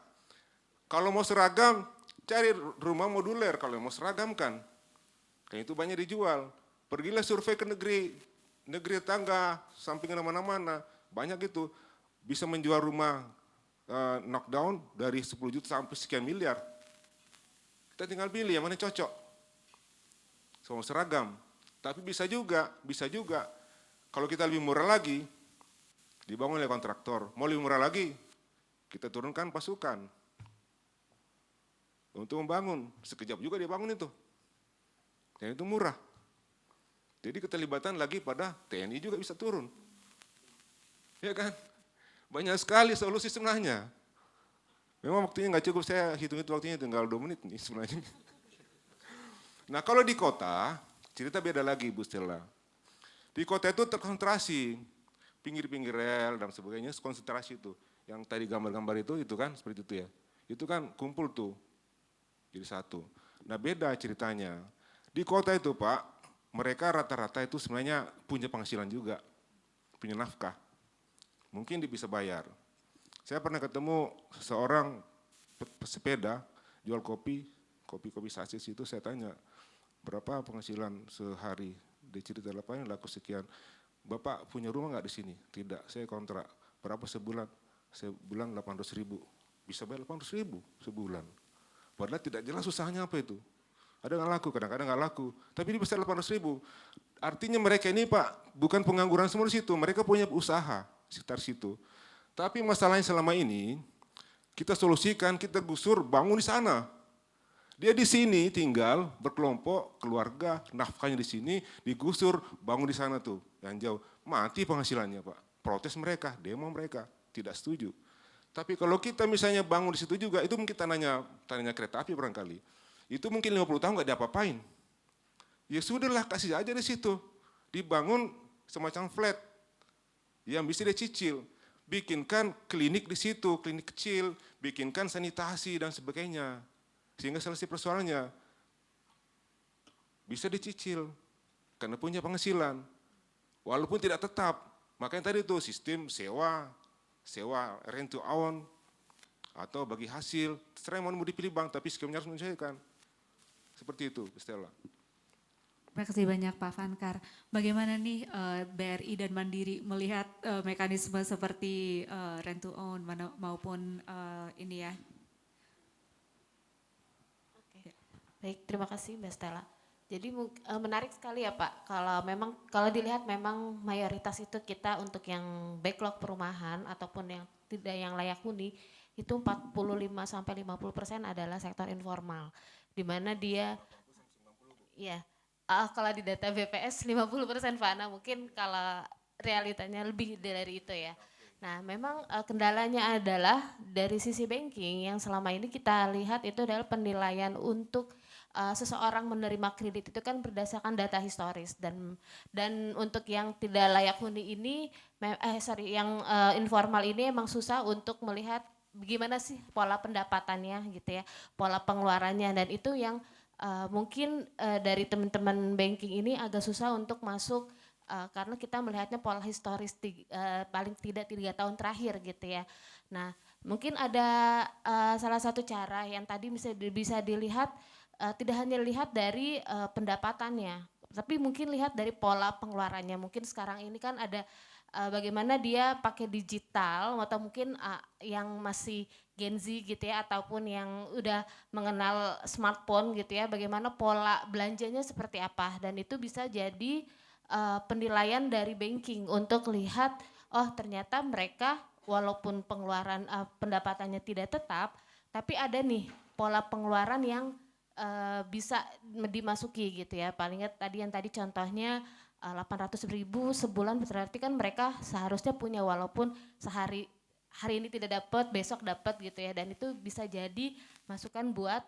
Kalau mau seragam, cari rumah moduler kalau mau seragam kan. Kayak itu banyak dijual. Pergilah survei ke negeri tetangga, samping mana-mana, banyak itu. Bisa menjual rumah knockdown dari 10 juta sampai sekian miliar. Kita tinggal pilih yang mana cocok. Semua seragam. Tapi bisa juga kalau kita lebih murah lagi, dibangun oleh kontraktor. Mau lebih murah lagi, kita turunkan pasukan. Untuk membangun, sekejap juga dia bangun itu. Dan itu murah. Jadi keterlibatan lagi pada TNI juga bisa turun. Ya kan? Banyak sekali solusi sebenarnya. Memang waktunya nggak cukup, saya hitung itu waktunya tinggal 2 menit nih sebenarnya. Nah kalau di kota, cerita beda lagi Bu Stella. Di kota itu terkonsentrasi, pinggir-pinggir rel dan sebagainya, konsentrasi itu. yang tadi gambar-gambar itu kan seperti itu ya. Itu kan kumpul tuh jadi satu. Nah beda ceritanya. Di kota itu Pak, mereka rata-rata itu sebenarnya punya penghasilan juga, punya nafkah. Mungkin dia bisa bayar. Saya pernah ketemu seorang pesepeda jual kopi sasis itu, saya tanya, berapa penghasilan sehari? Dia cerita lapangan laku sekian. Bapak punya rumah nggak di sini? Tidak, saya kontrak. Berapa sebulan? Sebulan 800.000. Bisa bayar 800.000 sebulan. Padahal tidak jelas usahanya apa itu. Ada nggak laku, kadang-kadang nggak laku. Tapi dia bisa 800.000. Artinya mereka ini Pak, bukan pengangguran semua di situ. Mereka punya usaha sekitar situ. Tapi masalahnya selama ini, kita solusikan, kita gusur, bangun di sana. Dia di sini tinggal, berkelompok, keluarga, nafkahnya di sini, digusur, bangun di sana tuh, yang jauh. Mati penghasilannya Pak. Protes mereka, demo mereka, tidak setuju. Tapi kalau kita misalnya bangun di situ juga, itu mungkin tanahnya kereta api barangkali. Itu mungkin 50 tahun nggak diapa-apain. Ya sudahlah, kasih aja di situ. Dibangun semacam flat, yang bisa dicicil. Bikinkan klinik di situ, klinik kecil, bikinkan sanitasi dan sebagainya. Sehingga selesai persoalannya. Bisa dicicil, karena punya penghasilan. Walaupun tidak tetap, makanya tadi itu sistem sewa rent to own, atau bagi hasil, terserah mau dipilih bank, tapi skemnya harus menyesuaikan. Seperti itu, Stella. Terima kasih banyak Pak Vankar. Bagaimana nih BRI dan Mandiri melihat mekanisme seperti rent to own maupun ini ya? Baik, terima kasih Mbak Stella. Jadi menarik sekali ya Pak, kalau dilihat memang mayoritas itu kita untuk yang backlog perumahan ataupun yang tidak yang layak huni, itu 45-50% adalah sektor informal. Di mana dia, ya kalau di data BPS 50% Pak Ana, mungkin kalau realitanya lebih dari itu ya. Nah memang kendalanya adalah dari sisi banking yang selama ini kita lihat itu adalah penilaian untuk seseorang menerima kredit itu kan berdasarkan data historis dan untuk yang tidak layak huni ini, yang informal ini emang susah untuk melihat gimana sih pola pendapatannya gitu ya, pola pengeluarannya, dan itu yang mungkin dari teman-teman banking ini agak susah untuk masuk karena kita melihatnya pola historis paling tidak 3 tahun terakhir gitu ya. Nah mungkin ada salah satu cara yang tadi bisa dilihat, tidak hanya lihat dari pendapatannya, tapi mungkin lihat dari pola pengeluarannya. Mungkin sekarang ini kan ada bagaimana dia pakai digital, atau mungkin yang masih Gen Z gitu ya, ataupun yang udah mengenal smartphone gitu ya, bagaimana pola belanjanya seperti apa, dan itu bisa jadi penilaian dari banking untuk lihat, oh ternyata mereka walaupun pengeluaran pendapatannya tidak tetap, tapi ada nih pola pengeluaran yang bisa dimasuki gitu ya. Paling tadi contohnya 800.000 sebulan, berarti kan mereka seharusnya punya, walaupun hari ini tidak dapat, besok dapat gitu ya, dan itu bisa jadi masukan buat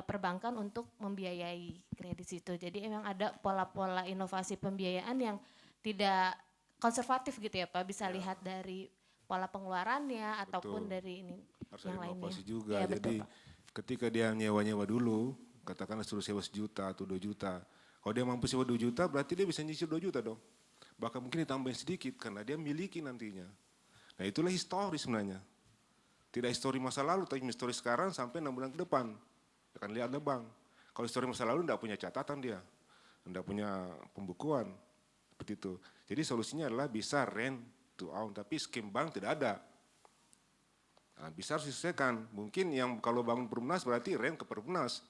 perbankan untuk membiayai kredit situ. Jadi memang ada pola-pola inovasi pembiayaan yang tidak konservatif gitu ya Pak, bisa lihat dari pola pengeluarannya ataupun dari ini harus yang ada lainnya. inovasi juga. Ya, Jadi betul, Pak. Ketika dia nyewa dulu, katakanlah suruh sewa 1 juta atau 2 juta. Kalau dia mampu sewa 2 juta, berarti dia bisa nyicil 2 juta dong. Bahkan mungkin ditambahin sedikit karena dia miliki nantinya. Nah itulah histori sebenarnya. Tidak histori masa lalu, tapi histori sekarang sampai 6 bulan ke depan. Akan lihat ada bank. Kalau histori masa lalu tidak punya catatan dia, tidak punya pembukuan. Seperti itu. Jadi solusinya adalah bisa rent to own, tapi skim bank tidak ada. Nah, bisa harus disesuaikan. Mungkin yang kalau bangun Perumnas berarti rent ke Perumnas.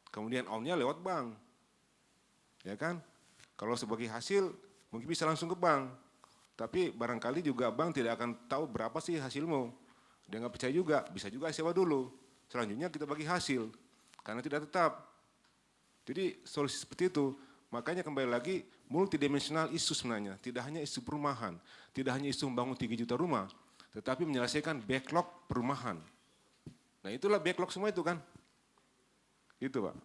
Kemudian own-nya lewat bank. Ya kan? Kalau sebagai hasil mungkin bisa langsung ke bank. Tapi barangkali juga bank tidak akan tahu berapa sih hasilmu. Dia nggak percaya juga, bisa juga sewa dulu. Selanjutnya kita bagi hasil. Karena tidak tetap. Jadi solusi seperti itu. Makanya kembali lagi multidimensional isu sebenarnya. Tidak hanya isu perumahan. Tidak hanya isu membangun 3 juta rumah. Tetapi menyelesaikan backlog perumahan. Nah itulah backlog semua itu kan. Itu Pak.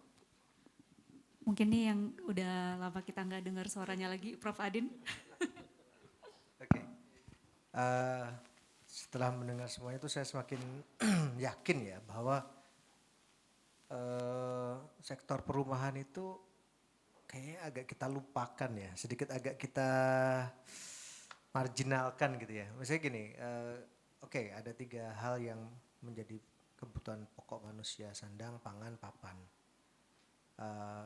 Mungkin nih yang udah lama kita nggak dengar suaranya lagi, Prof. Adin. Oke. setelah mendengar semuanya itu saya semakin yakin ya bahwa sektor perumahan itu kayaknya agak kita lupakan ya, sedikit agak kita marginalkan gitu ya. Misalnya gini, oke, ada 3 hal yang menjadi kebutuhan pokok manusia: sandang, pangan, papan.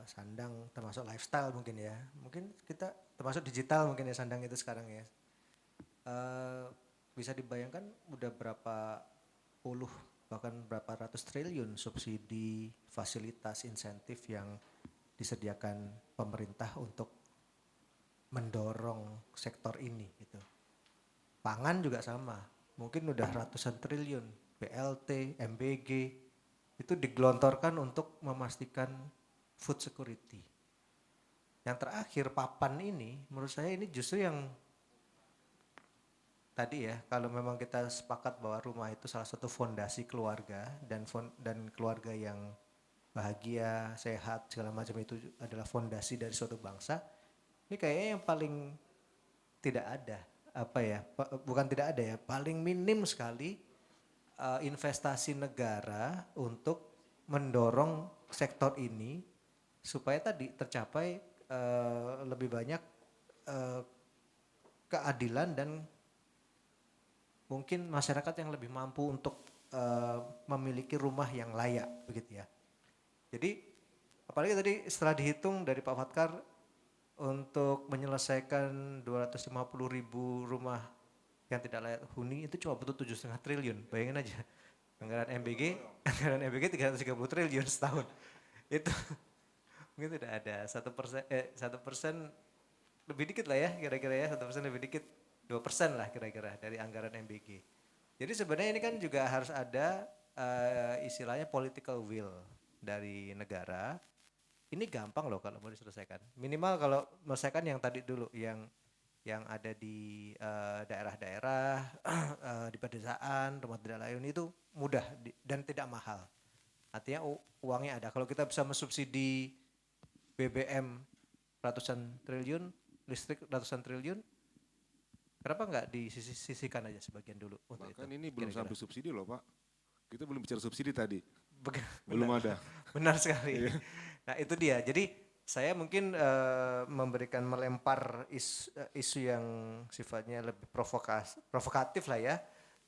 Sandang termasuk lifestyle mungkin ya, mungkin kita termasuk digital mungkin ya sandang itu sekarang ya. Bisa dibayangkan udah berapa puluh bahkan berapa ratus triliun subsidi, fasilitas, insentif yang disediakan pemerintah untuk mendorong sektor ini gitu. Pangan juga sama, mungkin udah ratusan triliun, BLT, MBG itu digelontorkan untuk memastikan food security. Yang terakhir papan ini menurut saya ini justru yang tadi ya, kalau memang kita sepakat bahwa rumah itu salah satu fondasi keluarga dan keluarga yang bahagia, sehat, segala macam itu adalah fondasi dari suatu bangsa. Ini kayaknya yang paling tidak ada, bukan tidak ada ya, paling minim sekali investasi negara untuk mendorong sektor ini supaya tadi tercapai lebih banyak keadilan dan mungkin masyarakat yang lebih mampu untuk memiliki rumah yang layak begitu ya. Jadi apalagi tadi setelah dihitung dari Pak Fatkar untuk menyelesaikan 250.000 rumah yang tidak layak huni itu cuma butuh 7,5 triliun. Bayangin aja, anggaran MBG 330 triliun setahun. Itu mungkin tidak ada 1% lebih dikit lah ya, kira-kira ya 1% lebih dikit, 2% lah kira-kira dari anggaran MBG. Jadi sebenarnya ini kan juga harus ada istilahnya political will dari negara. Ini gampang loh kalau mau diselesaikan. Minimal kalau menyelesaikan yang tadi dulu, yang ada di daerah-daerah, di pedesaan, rumah tidak layak huni itu mudah dan tidak mahal. Artinya uangnya ada. Kalau kita bisa mensubsidi BBM ratusan triliun, listrik ratusan triliun, kenapa nggak disisihkan aja sebagian dulu untuk bahkan itu? ini belum Kira-kira. sampai subsidi loh Pak. Kita belum bicara subsidi tadi. Belum ada. Benar sekali. Nah itu dia. Jadi saya mungkin melempar isu yang sifatnya lebih provokatif lah ya.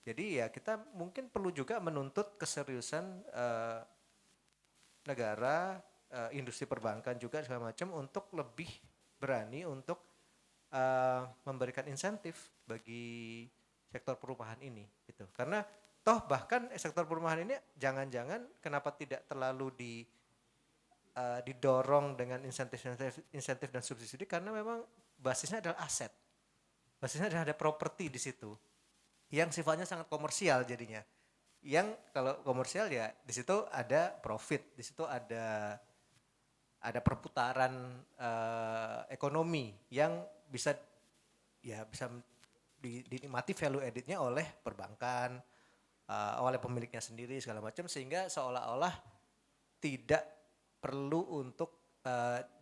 Jadi ya kita mungkin perlu juga menuntut keseriusan negara, industri perbankan juga segala macam untuk lebih berani untuk memberikan insentif bagi sektor perumahan ini gitu. Karena toh bahkan sektor perumahan ini jangan-jangan kenapa tidak terlalu didorong dengan insentif dan subsidi, karena memang basisnya adalah aset. Basisnya adalah ada properti di situ yang sifatnya sangat komersial jadinya. Yang kalau komersial ya di situ ada profit, di situ ada perputaran ekonomi yang bisa dinikmati value added-nya oleh perbankan, oleh pemiliknya sendiri segala macam, sehingga seolah-olah tidak perlu untuk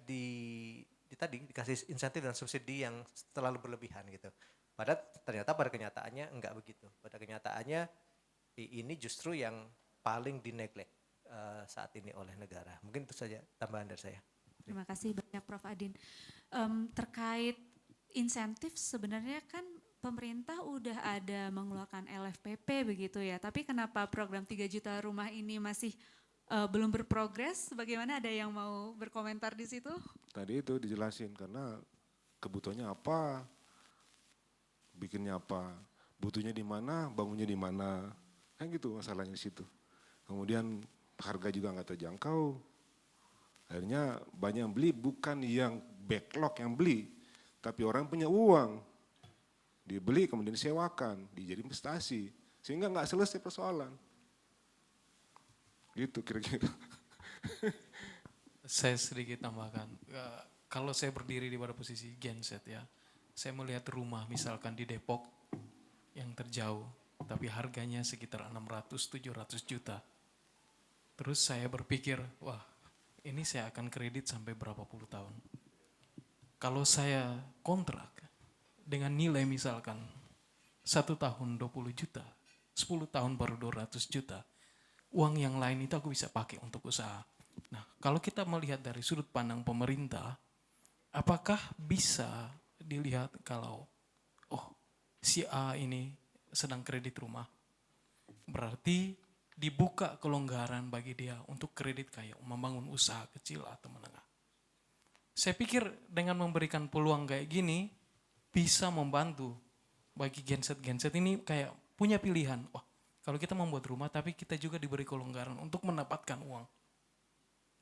dikasih insentif dan subsidi yang terlalu berlebihan gitu. Padahal ternyata pada kenyataannya enggak begitu. Pada kenyataannya ini justru yang paling dineglect saat ini oleh negara. Mungkin itu saja tambahan dari saya. Terima kasih banyak Prof. Adin. Terkait insentif sebenarnya kan pemerintah udah ada mengeluarkan LFPP begitu ya, tapi kenapa program 3 juta rumah ini masih belum berprogres? Bagaimana, ada yang mau berkomentar di situ? Tadi itu dijelasin karena kebutuhannya apa, bikinnya apa, butuhnya di mana, bangunnya di mana, kan gitu masalahnya di situ. Kemudian harga juga nggak terjangkau. Akhirnya banyak yang beli, bukan yang backlog yang beli, tapi orang punya uang, dibeli kemudian disewakan, dijadi investasi, sehingga nggak selesai persoalan. Gitu kira-kira. Saya sedikit tambahkan, kalau saya berdiri di pada posisi genset ya, saya melihat rumah misalkan di Depok yang terjauh, tapi harganya sekitar 600-700 juta. Terus saya berpikir, wah ini saya akan kredit sampai berapa puluh tahun. Kalau saya kontrak dengan nilai misalkan 1 tahun 20 juta, 10 tahun baru 200 juta. Uang yang lain itu aku bisa pakai untuk usaha. Nah, kalau kita melihat dari sudut pandang pemerintah, apakah bisa dilihat kalau, oh si A ini sedang kredit rumah, berarti dibuka kelonggaran bagi dia untuk kredit kayak membangun usaha kecil atau menengah. Saya pikir dengan memberikan peluang kayak gini bisa membantu bagi genset-genset ini kayak punya pilihan. Wah, kalau kita membuat rumah tapi kita juga diberi kelonggaran untuk mendapatkan uang.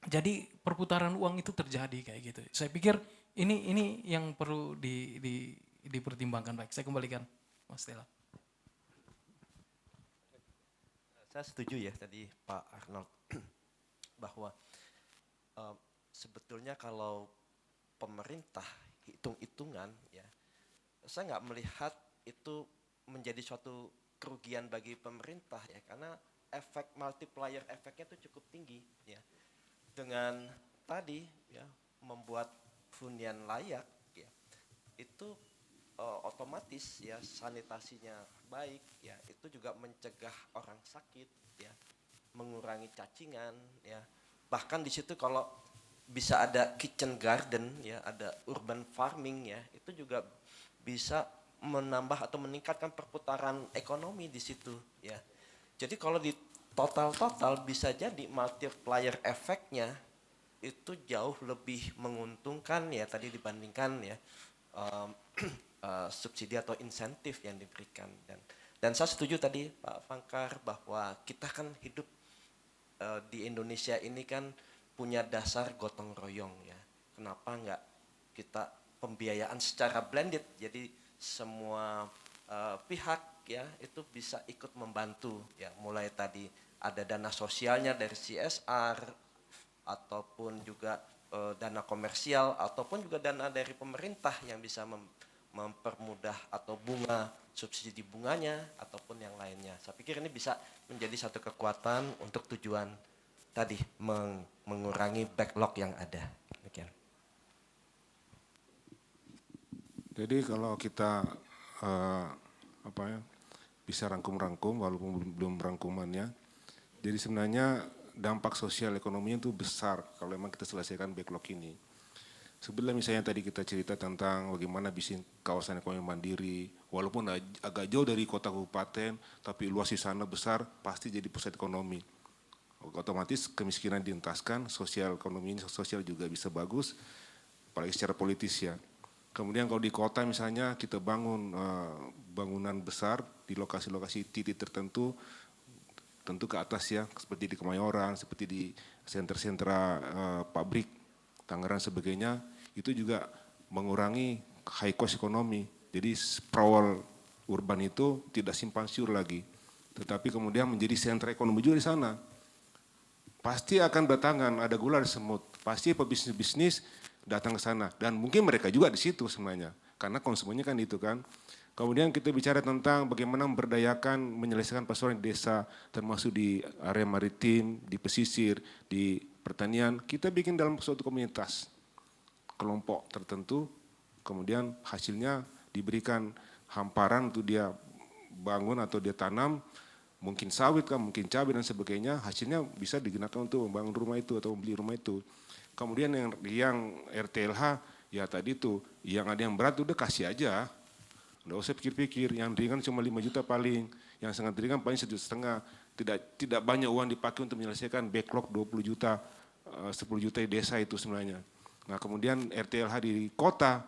Jadi perputaran uang itu terjadi kayak gitu. Saya pikir ini yang perlu dipertimbangkan baik. Saya kembalikan Mas Stella. Saya setuju ya tadi Pak Arnold bahwa sebetulnya kalau pemerintah hitung-hitungan ya, saya nggak melihat itu menjadi suatu kerugian bagi pemerintah ya, karena efek multiplier efeknya itu cukup tinggi ya. Dengan tadi ya membuat hunian layak ya, itu otomatis ya sanitasinya baik ya, itu juga mencegah orang sakit ya, mengurangi cacingan ya. Bahkan di situ kalau bisa ada kitchen garden ya, ada urban farming ya, itu juga bisa menambah atau meningkatkan perputaran ekonomi di situ ya. Jadi kalau di total bisa jadi multiplier efeknya itu jauh lebih menguntungkan ya tadi dibandingkan ya subsidi atau insentif yang diberikan. Dan saya setuju tadi Pak Fangkar bahwa kita kan hidup di Indonesia ini kan punya dasar gotong royong ya. Kenapa enggak kita pembiayaan secara blended, jadi semua pihak ya itu bisa ikut membantu ya, mulai tadi ada dana sosialnya dari CSR ataupun juga dana komersial ataupun juga dana dari pemerintah yang bisa mempermudah atau bunga subsidi bunganya ataupun yang lainnya. Saya pikir ini bisa menjadi satu kekuatan untuk tujuan tadi mengurangi backlog yang ada. Demikian. Jadi kalau kita bisa rangkum-rangkum walaupun belum rangkumannya. Jadi sebenarnya dampak sosial ekonominya itu besar kalau memang kita selesaikan backlog ini. Sebenarnya misalnya tadi kita cerita tentang bagaimana bikin kawasan ekonomi mandiri, walaupun agak jauh dari kota kabupaten, tapi luas di sana besar, pasti jadi pusat ekonomi. Otomatis kemiskinan dientaskan, sosial ekonomi sosial juga bisa bagus, apalagi secara politis ya. Kemudian kalau di kota misalnya kita bangun bangunan besar di lokasi-lokasi titik tertentu, tentu ke atas ya, seperti di Kemayoran, seperti di sentra-sentra pabrik, Tangerang sebagainya, itu juga mengurangi high cost ekonomi. Jadi sprawl urban itu tidak simpang siur lagi, tetapi kemudian menjadi sentra ekonomi juga di sana. Pasti akan berdatangan, ada gula ada semut, pasti pebisnis-bisnis datang ke sana dan mungkin mereka juga di situ sebenarnya, karena konsumennya kan itu kan. Kemudian kita bicara tentang bagaimana memberdayakan, menyelesaikan persoalan di desa, termasuk di area maritim, di pesisir, di pertanian. Kita bikin dalam suatu komunitas, kelompok tertentu, kemudian hasilnya diberikan hamparan untuk dia bangun atau dia tanam, mungkin sawit kan, mungkin cabai dan sebagainya, hasilnya bisa digunakan untuk membangun rumah itu atau membeli rumah itu. Kemudian yang RTLH, ya tadi itu, yang ada yang berat udah kasih aja. Nggak usah pikir-pikir, yang ringan cuma 5 juta paling, yang sangat ringan paling 1,5 juta. Tidak banyak uang dipakai untuk menyelesaikan backlog 20 juta, 10 juta di desa itu sebenarnya. Nah kemudian RTLH di kota,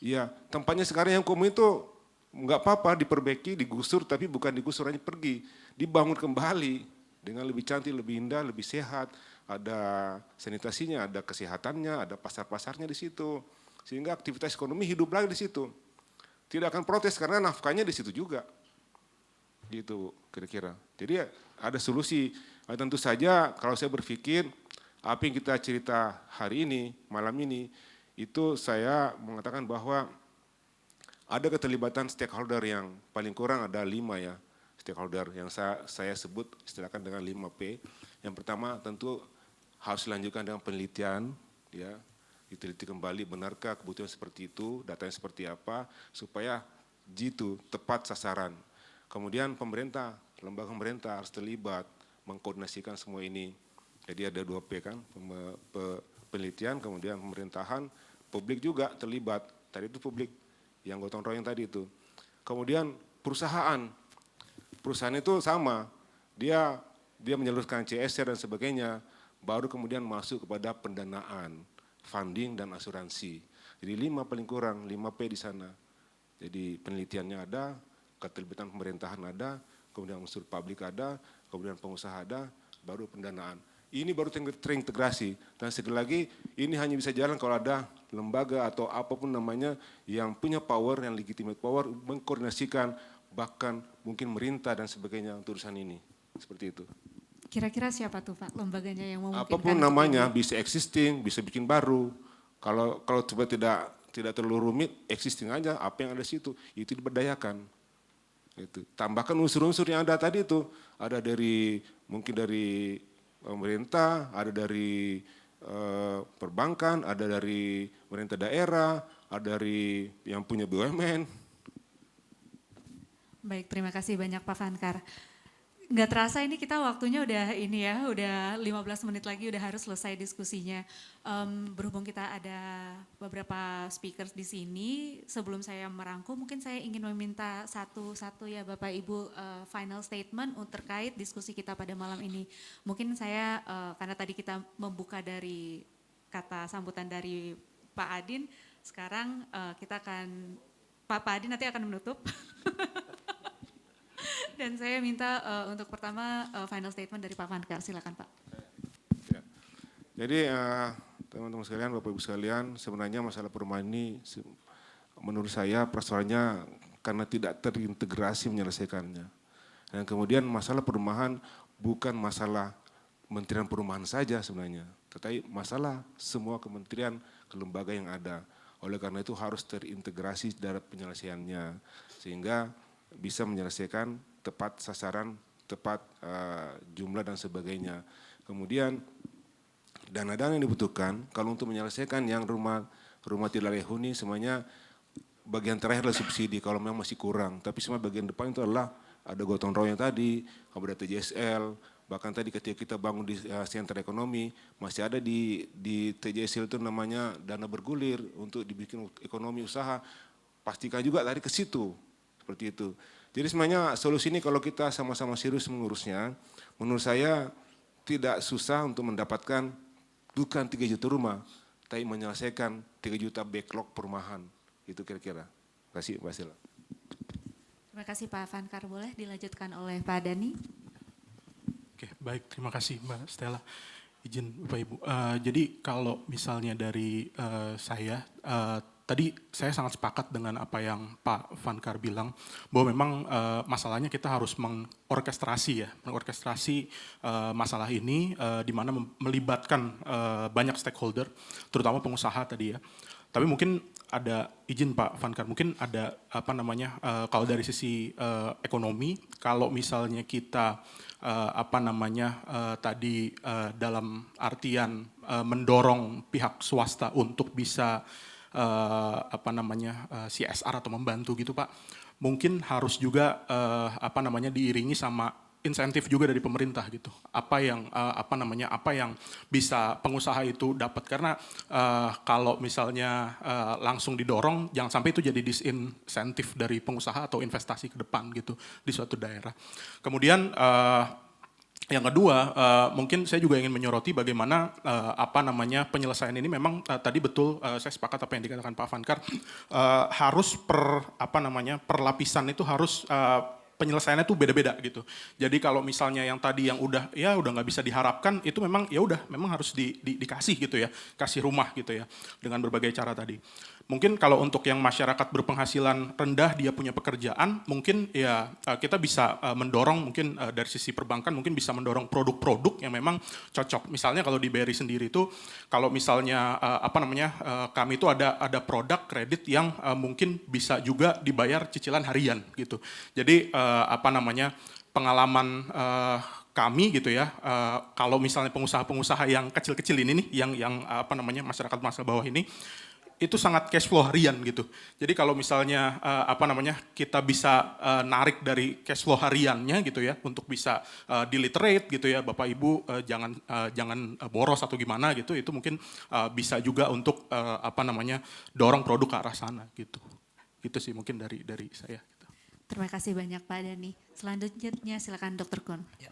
ya tempatnya sekarang yang kumuh itu nggak apa-apa diperbaiki, digusur, tapi bukan digusur hanya pergi, dibangun kembali dengan lebih cantik, lebih indah, lebih sehat, ada sanitasinya, ada kesehatannya, ada pasar-pasarnya di situ, sehingga aktivitas ekonomi hidup lagi di situ. Tidak akan protes karena nafkahnya di situ juga, gitu kira-kira. Jadi ada solusi. Tentu saja kalau saya berpikir apa yang kita cerita hari ini, malam ini, itu saya mengatakan bahwa ada keterlibatan stakeholder yang paling kurang ada 5 ya stakeholder yang saya sebut istilahkan dengan 5P. Yang pertama tentu harus dilanjutkan dengan penelitian, ya, diteliti kembali benarkah kebutuhan seperti itu, datanya seperti apa, supaya jitu, tepat sasaran. Kemudian pemerintah, lembaga pemerintah harus terlibat, mengkoordinasikan semua ini. Jadi ada 2P kan, penelitian, kemudian pemerintahan, publik juga terlibat. Tadi itu publik, yang gotong royong tadi itu. Kemudian perusahaan itu sama, dia menyalurkan CSR dan sebagainya, baru kemudian masuk kepada pendanaan, funding dan asuransi. Jadi 5 paling kurang, 5P di sana. Jadi penelitiannya ada, keterlibatan pemerintahan ada, kemudian unsur publik ada, kemudian pengusaha ada, baru pendanaan. Ini baru terintegrasi, dan sekali lagi ini hanya bisa jalan kalau ada lembaga atau apapun namanya yang punya power, yang legitimate power, mengkoordinasikan, bahkan mungkin merintah dan sebagainya untuk urusan ini. Seperti itu. Kira-kira siapa tuh Pak lembaganya yang memungkinkan? Apapun namanya, bisa existing, bisa bikin baru. Kalau coba tidak terlalu rumit, existing aja, apa yang ada di situ, itu diberdayakan. Itu. Tambahkan unsur-unsur yang ada tadi itu, ada dari mungkin dari pemerintah, ada dari perbankan, ada dari pemerintah daerah, ada dari yang punya BUMN. Baik, terima kasih banyak Pak Vankar. Nggak terasa ini kita waktunya udah ini ya, udah 15 menit lagi udah harus selesai diskusinya. Berhubung kita ada beberapa speakers di sini, sebelum saya merangkum mungkin saya ingin meminta satu-satu ya Bapak Ibu final statement terkait diskusi kita pada malam ini. Mungkin saya, karena tadi kita membuka dari kata sambutan dari Pak Adin, sekarang kita akan, Pak Adin nanti akan menutup. Dan saya minta untuk pertama final statement dari Pak Vankar, silakan Pak. Ya. Jadi teman-teman sekalian, Bapak Ibu sekalian, sebenarnya masalah perumahan ini menurut saya persoalannya karena tidak terintegrasi menyelesaikannya. Dan kemudian masalah perumahan bukan masalah Kementerian Perumahan saja sebenarnya, tetapi masalah semua kementerian, kelembaga yang ada. Oleh karena itu harus terintegrasi dalam penyelesaiannya, sehingga bisa menyelesaikan tepat sasaran, tepat jumlah dan sebagainya. Kemudian dana-dana yang dibutuhkan kalau untuk menyelesaikan yang rumah tidak layak huni semuanya bagian terakhir adalah subsidi kalau memang masih kurang. Tapi semua bagian depan itu adalah ada gotong royong tadi, kemudian TJSL, bahkan tadi ketika kita bangun di sentra ekonomi masih ada di TJSL itu namanya dana bergulir untuk dibikin ekonomi usaha. Pastikan juga lari ke situ seperti itu. Jadi sebenarnya solusi ini kalau kita sama-sama serius mengurusnya, menurut saya tidak susah untuk mendapatkan bukan 3 juta rumah, tapi menyelesaikan 3 juta backlog perumahan. Itu kira-kira. Terima kasih Mbak Stella. Terima kasih Pak Vankar, boleh dilanjutkan oleh Pak Dhani. Oke, baik, terima kasih Mbak Stella. Izin Bapak Ibu. Jadi kalau misalnya dari saya, tadi saya sangat sepakat dengan apa yang Pak Vankar bilang, bahwa memang masalahnya kita harus mengorkestrasi masalah ini, di mana melibatkan banyak stakeholder, terutama pengusaha tadi ya. Tapi mungkin ada, izin Pak Vankar, mungkin ada kalau dari sisi ekonomi, kalau misalnya kita tadi dalam artian mendorong pihak swasta untuk bisa CSR atau membantu gitu Pak, mungkin harus juga diiringi sama insentif juga dari pemerintah gitu. Apa yang bisa pengusaha itu dapat, karena kalau misalnya langsung didorong jangan sampai itu jadi disinsentif dari pengusaha atau investasi ke depan gitu di suatu daerah. Kemudian yang kedua, mungkin saya juga ingin menyoroti bagaimana penyelesaian ini memang tadi betul saya sepakat apa yang dikatakan Pak Vankar, harus per lapisan itu harus penyelesaiannya tuh beda-beda gitu. Jadi kalau misalnya yang tadi yang udah nggak bisa diharapkan itu memang memang harus dikasih gitu ya, kasih rumah gitu ya dengan berbagai cara tadi. Mungkin kalau untuk yang masyarakat berpenghasilan rendah dia punya pekerjaan, mungkin ya kita bisa mendorong mungkin dari sisi perbankan mungkin bisa mendorong produk-produk yang memang cocok. Misalnya kalau di BRI sendiri itu kalau misalnya kami itu ada produk kredit yang mungkin bisa juga dibayar cicilan harian gitu. Jadi pengalaman kami gitu ya, kalau misalnya pengusaha-pengusaha yang kecil-kecil ini nih, yang masyarakat bawah ini, itu sangat cash flow harian gitu. Jadi kalau misalnya kita bisa narik dari cash flow hariannya gitu ya untuk bisa delete rate gitu ya, Bapak Ibu jangan boros atau gimana gitu, itu mungkin bisa juga untuk dorong produk ke arah sana gitu. Gitu sih mungkin dari saya. Terima kasih banyak Pak Dhani. Selanjutnya silakan Dr. Kun. Ya.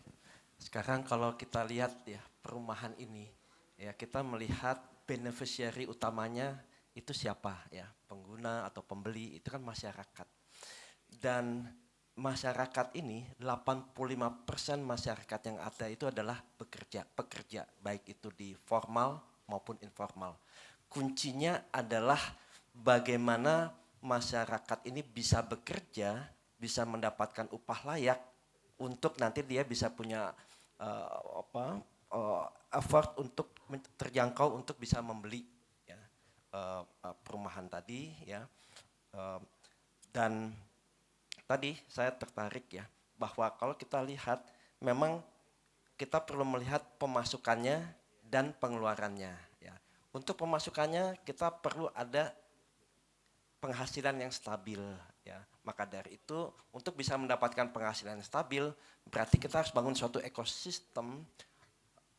Sekarang kalau kita lihat ya perumahan ini, ya kita melihat beneficiary utamanya itu siapa ya, pengguna atau pembeli itu kan masyarakat. Dan masyarakat ini 85% masyarakat yang ada itu adalah pekerja, baik itu di formal maupun informal. Kuncinya adalah bagaimana masyarakat ini bisa bekerja, bisa mendapatkan upah layak untuk nanti dia bisa punya effort untuk terjangkau untuk bisa membeli ya, perumahan tadi ya. Dan tadi saya tertarik ya bahwa kalau kita lihat memang kita perlu melihat pemasukannya dan pengeluarannya ya. Untuk pemasukannya kita perlu ada penghasilan yang stabil ya. Maka dari itu untuk bisa mendapatkan penghasilan yang stabil berarti kita harus bangun suatu ekosistem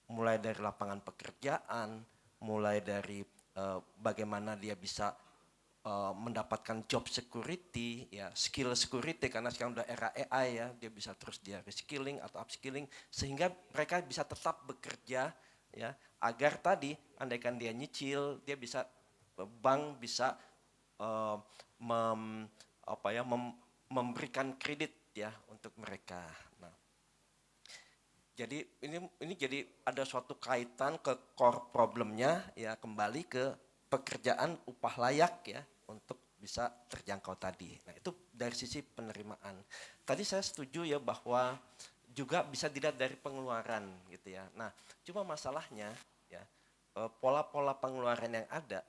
mulai dari lapangan pekerjaan, mulai dari bagaimana dia bisa mendapatkan job security ya, skill security karena sekarang udah era AI ya, dia bisa terus dia reskilling atau upskilling sehingga mereka bisa tetap bekerja ya, agar tadi andaikan dia nyicil dia bisa bank bisa memberikan kredit ya untuk mereka. Nah, jadi ini jadi ada suatu kaitan ke core problemnya ya, kembali ke pekerjaan upah layak ya untuk bisa terjangkau tadi. Nah itu dari sisi penerimaan. Tadi saya setuju ya bahwa juga bisa dilihat dari pengeluaran gitu ya. Nah cuma masalahnya ya pola-pola pengeluaran yang ada,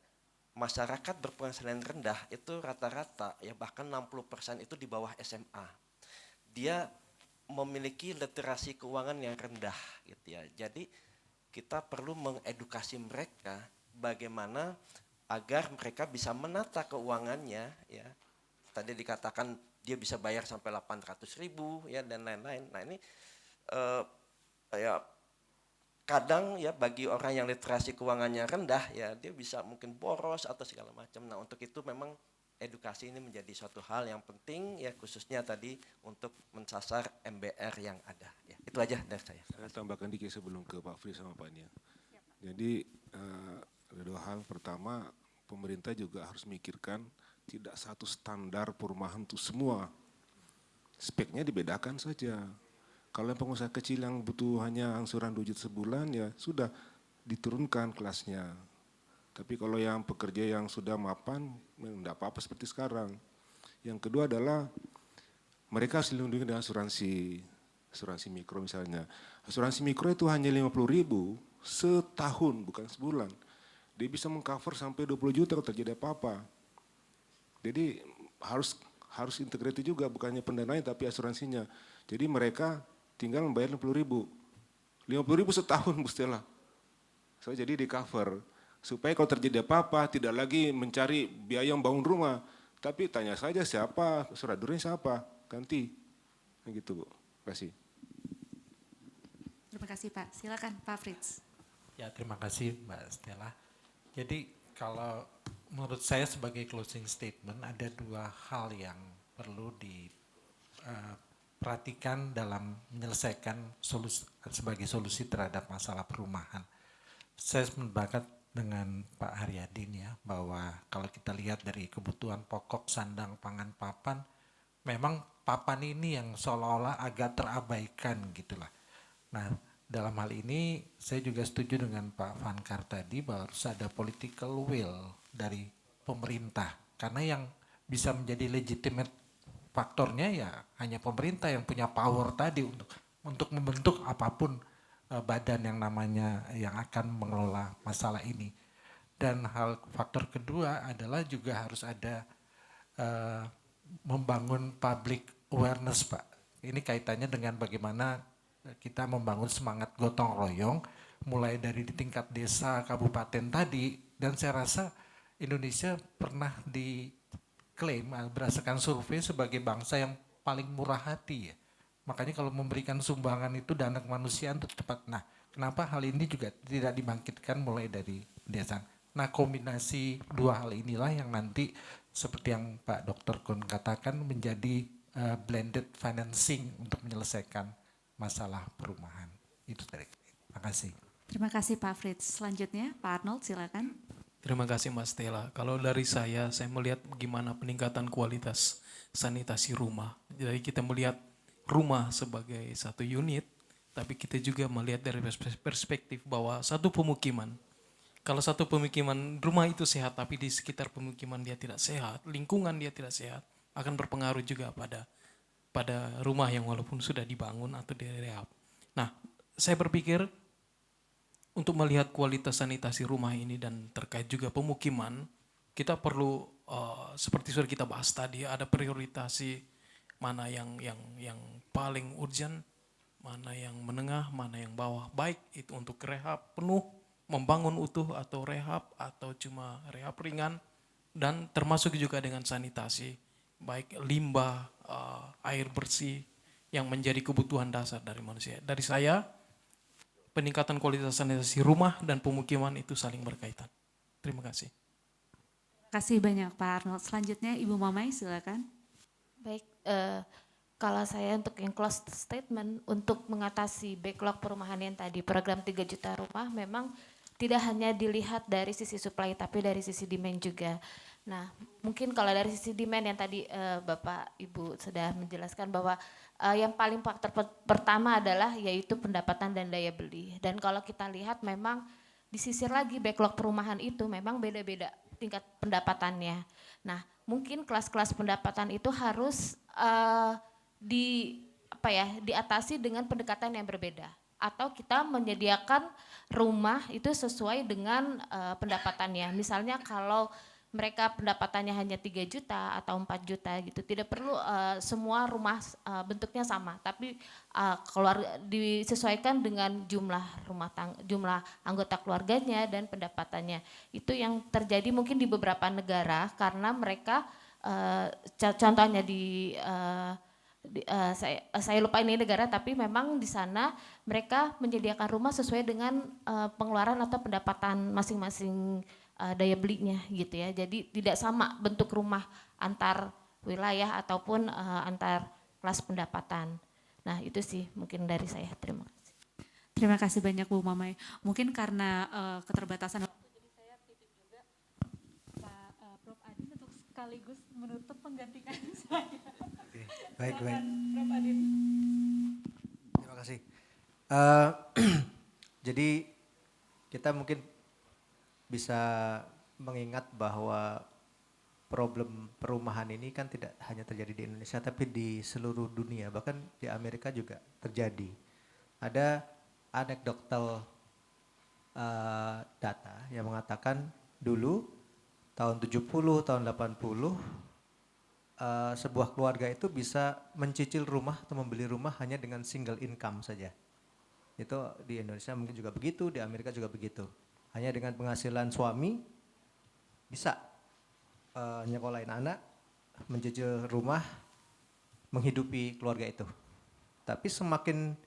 masyarakat berpenghasilan rendah itu rata-rata ya bahkan 60% itu di bawah SMA. Dia memiliki literasi keuangan yang rendah gitu ya. Jadi kita perlu mengedukasi mereka bagaimana agar mereka bisa menata keuangannya ya. Tadi dikatakan dia bisa bayar sampai 800.000 ya dan lain-lain. Nah ini ya kadang ya bagi orang yang literasi keuangannya rendah ya dia bisa mungkin boros atau segala macam. Nah untuk itu memang edukasi ini menjadi suatu hal yang penting ya, khususnya tadi untuk mensasar MBR yang ada. Ya, itu aja dari saya. Saya tambahkan dikit sebelum ke Pak Fri sama Pak Nia. Jadi ada dua hal. Pertama, pemerintah juga harus memikirkan tidak satu standar perumahan untuk semua. Speknya dibedakan saja. Kalau yang pengusaha kecil yang butuh hanya angsuran 2 juta sebulan ya sudah diturunkan kelasnya. Tapi kalau yang pekerja yang sudah mapan, tidak apa-apa seperti sekarang. Yang kedua adalah mereka harus dilindungi dengan asuransi mikro misalnya. Asuransi mikro itu hanya 50.000 setahun, bukan sebulan. Dia bisa mengcover sampai 20 juta kalau terjadi apa-apa. Jadi harus integrated juga, bukannya pendanaan tapi asuransinya. Jadi mereka tinggal membayar 50.000. 50.000 setahun Bu Stella. So, jadi di cover. Supaya kalau terjadi apa-apa tidak lagi mencari biaya membangun rumah. Tapi tanya saja siapa, surat durnya siapa, ganti. Gitu Bu, terima kasih. Terima kasih Pak, silakan Pak Fritz. Ya terima kasih Mbak Stella. Jadi kalau menurut saya sebagai closing statement ada dua hal yang perlu diperhatikan dalam menyelesaikan sebagai solusi terhadap masalah perumahan. Saya sependapat dengan Pak Haryadin ya, bahwa kalau kita lihat dari kebutuhan pokok sandang pangan papan, memang papan ini yang seolah-olah agak terabaikan gitulah. Nah dalam hal ini saya juga setuju dengan Pak Vankar tadi bahwa harus ada political will dari pemerintah, karena yang bisa menjadi legitimate faktornya ya hanya pemerintah yang punya power tadi untuk membentuk apapun badan yang namanya yang akan mengelola masalah ini. Dan faktor kedua adalah juga harus ada membangun public awareness Pak. Ini kaitannya dengan bagaimana kita membangun semangat gotong royong mulai dari di tingkat desa, kabupaten tadi, dan saya rasa Indonesia pernah diklaim berdasarkan survei sebagai bangsa yang paling murah hati ya. Makanya kalau memberikan sumbangan itu dana kemanusiaan itu tepat. Nah, kenapa hal ini juga tidak dibangkitkan mulai dari desa? Nah, kombinasi dua hal inilah yang nanti seperti yang Pak Dr. Kun katakan menjadi blended financing untuk menyelesaikan masalah perumahan. Itu tadi. Terima kasih. Terima kasih Pak Fritz. Selanjutnya Pak Arnold silakan. Terima kasih Mas Stella. Kalau dari saya melihat bagaimana peningkatan kualitas sanitasi rumah. Jadi kita melihat rumah sebagai satu unit, tapi kita juga melihat dari perspektif bahwa satu pemukiman, kalau satu pemukiman rumah itu sehat, tapi di sekitar pemukiman dia tidak sehat, lingkungan dia tidak sehat, akan berpengaruh juga pada rumah yang walaupun sudah dibangun atau direhab. Nah, saya berpikir untuk melihat kualitas sanitasi rumah ini dan terkait juga pemukiman, kita perlu seperti sudah kita bahas tadi, ada prioritasi mana yang paling urgent, mana yang menengah, mana yang bawah. Baik itu untuk rehab penuh, membangun utuh atau rehab atau cuma rehab ringan, dan termasuk juga dengan sanitasi, baik limbah, air bersih yang menjadi kebutuhan dasar dari manusia. Dari saya, peningkatan kualitas sanitasi rumah dan pemukiman itu saling berkaitan. Terima kasih. Terima kasih banyak Pak Arnold. Selanjutnya Ibu Mamai silakan. Baik, kalau saya untuk yang close statement untuk mengatasi backlog perumahan yang tadi program 3 juta rumah memang tidak hanya dilihat dari sisi supply tapi dari sisi demand juga. Nah, mungkin kalau dari sisi demand yang tadi Bapak Ibu sudah menjelaskan bahwa yang paling faktor pertama adalah yaitu pendapatan dan daya beli. Dan kalau kita lihat memang disisir lagi backlog perumahan itu memang beda-beda tingkat pendapatannya. Nah, mungkin kelas-kelas pendapatan itu harus diatasi dengan pendekatan yang berbeda, atau kita menyediakan rumah itu sesuai dengan pendapatannya. Misalnya kalau mereka pendapatannya hanya 3 juta atau 4 juta gitu, tidak perlu semua rumah bentuknya sama, tapi disesuaikan dengan jumlah jumlah anggota keluarganya dan pendapatannya. Itu yang terjadi mungkin di beberapa negara karena mereka contohnya saya lupa ini negara, tapi memang di sana mereka menyediakan rumah sesuai dengan pengeluaran atau pendapatan masing-masing daya belinya gitu ya. Jadi tidak sama bentuk rumah antar wilayah ataupun antar kelas pendapatan. Nah, itu sih mungkin dari saya. Terima kasih. Terima kasih banyak Bu Mamai. Mungkin karena keterbatasan waktu jadi saya titip juga Pak Prof Adin untuk sekaligus menutup penggantikan saya. Oke, baik. Prof Adin. Terima kasih. Jadi kita mungkin bisa mengingat bahwa problem perumahan ini kan tidak hanya terjadi di Indonesia tapi di seluruh dunia, bahkan di Amerika juga terjadi. Ada anekdotal data yang mengatakan dulu tahun 70, tahun 80 sebuah keluarga itu bisa mencicil rumah atau membeli rumah hanya dengan single income saja. Itu di Indonesia mungkin juga begitu, di Amerika juga begitu. Hanya dengan penghasilan suami bisa nyekolahin anak, mencicil rumah, menghidupi keluarga itu. Tapi semakin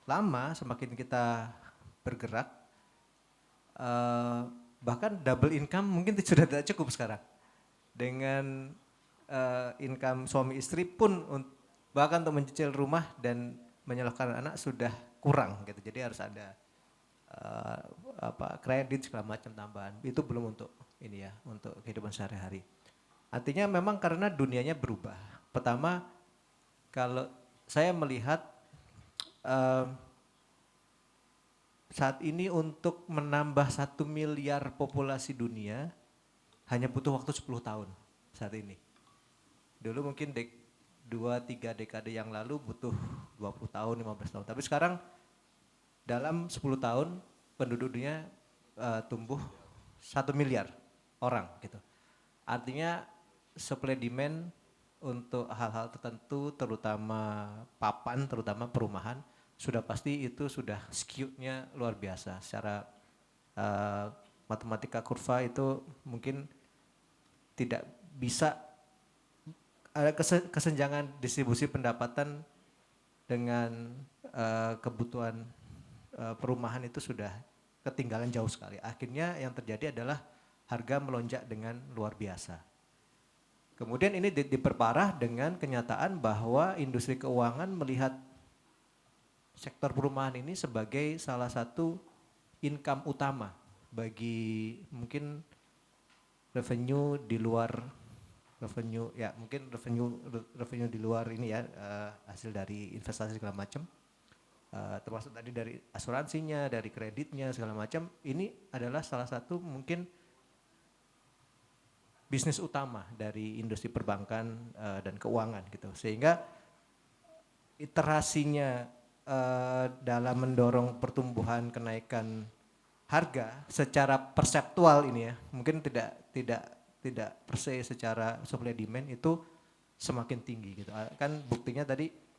lama, semakin kita bergerak, bahkan double income mungkin sudah tidak cukup sekarang. Dengan income suami istri pun bahkan untuk mencicil rumah dan menyekolahkan anak sudah kurang gitu. Jadi harus ada kredit segala macam tambahan. Itu belum untuk ini ya, untuk kehidupan sehari-hari. Artinya memang karena dunianya berubah. Pertama, kalau saya melihat saat ini untuk menambah 1 miliar populasi dunia hanya butuh waktu 10 tahun saat ini. Dulu mungkin 2-3 dekade yang lalu butuh 20 tahun, 15 tahun. Tapi sekarang dalam 10 tahun penduduk dunia tumbuh 1 miliar orang gitu. Artinya supply demand untuk hal-hal tertentu terutama papan, terutama perumahan sudah pasti itu sudah skewed-nya luar biasa secara matematika kurva itu mungkin tidak bisa ada kesenjangan distribusi pendapatan dengan kebutuhan perumahan itu sudah ketinggalan jauh sekali. Akhirnya yang terjadi adalah harga melonjak dengan luar biasa. Kemudian ini diperparah dengan kenyataan bahwa industri keuangan melihat sektor perumahan ini sebagai salah satu income utama bagi mungkin revenue di luar revenue ya mungkin revenue di luar ini ya hasil dari investasi segala macam termasuk tadi dari asuransinya, dari kreditnya segala macam. Ini adalah salah satu mungkin bisnis utama dari industri perbankan dan keuangan gitu. Sehingga iterasinya dalam mendorong pertumbuhan kenaikan harga secara perseptual ini ya, mungkin tidak per se secara supply demand itu semakin tinggi gitu. Kan buktinya tadi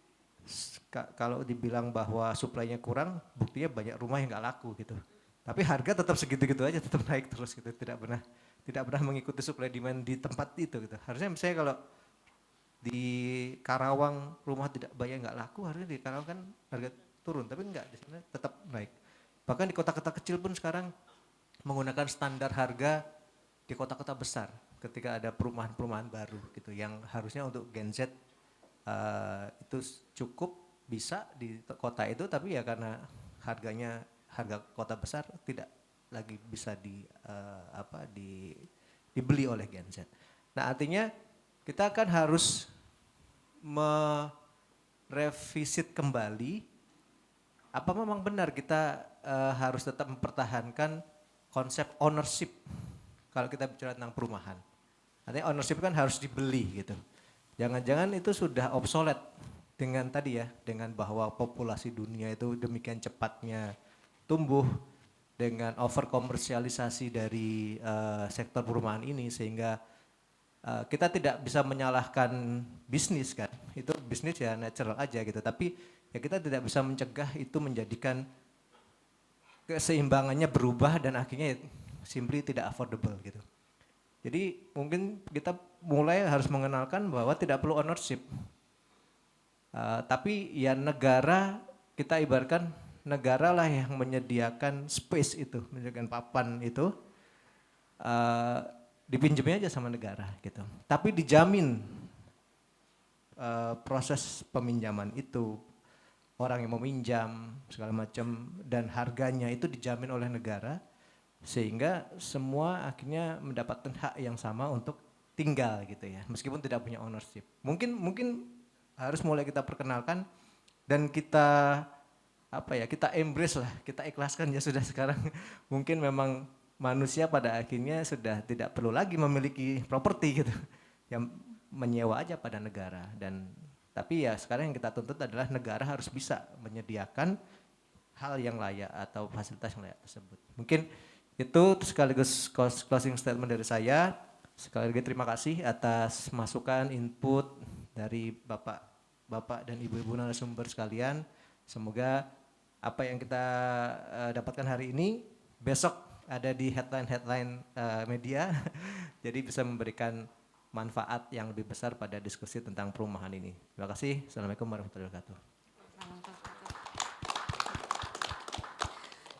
kalau dibilang bahwa suplainya kurang, buktinya banyak rumah yang nggak laku gitu. Tapi harga tetap segitu-gitu aja, tetap naik terus gitu, tidak pernah mengikuti supply demand di tempat itu gitu. Harusnya misalnya kalau di Karawang rumah tidak banyak nggak laku, harusnya di Karawang kan harga turun, tapi enggak, di sana tetap naik. Bahkan di kota-kota kecil pun sekarang menggunakan standar harga di kota-kota besar ketika ada perumahan-perumahan baru gitu yang harusnya untuk Gen Z itu cukup bisa di kota itu, tapi ya karena harga kota besar tidak lagi bisa dibeli oleh Gen Z. Nah artinya kita kan harus merevisit kembali apa memang benar kita harus tetap mempertahankan konsep ownership kalau kita bicara tentang perumahan. Artinya ownership kan harus dibeli gitu. Jangan-jangan itu sudah obsolete dengan tadi ya, dengan bahwa populasi dunia itu demikian cepatnya tumbuh dengan overkomersialisasi dari sektor perumahan ini sehingga kita tidak bisa menyalahkan bisnis kan. Itu bisnis ya natural aja gitu, tapi ya kita tidak bisa mencegah itu menjadikan keseimbangannya berubah dan akhirnya simply tidak affordable gitu. Jadi mungkin kita mulai harus mengenalkan bahwa tidak perlu ownership. Tapi ya negara, kita ibaratkan negara lah yang menyediakan space itu, menyediakan papan itu, dipinjemnya aja sama negara gitu. Tapi dijamin proses peminjaman itu, orang yang meminjam segala macam dan harganya itu dijamin oleh negara sehingga semua akhirnya mendapatkan hak yang sama untuk tinggal gitu ya, meskipun tidak punya ownership. Mungkin harus mulai kita perkenalkan dan kita kita embrace lah, kita ikhlaskan ya sudah sekarang mungkin memang manusia pada akhirnya sudah tidak perlu lagi memiliki properti gitu, yang menyewa aja pada negara. Dan tapi ya sekarang yang kita tuntut adalah negara harus bisa menyediakan hal yang layak atau fasilitas yang layak tersebut. Mungkin itu sekaligus closing statement dari saya. Sekali lagi terima kasih atas masukan, input dari Bapak dan Ibu-ibu narasumber sekalian. Semoga apa yang kita dapatkan hari ini besok ada di headline media. Jadi bisa memberikan manfaat yang lebih besar pada diskusi tentang perumahan ini. Terima kasih. Assalamualaikum warahmatullahi wabarakatuh.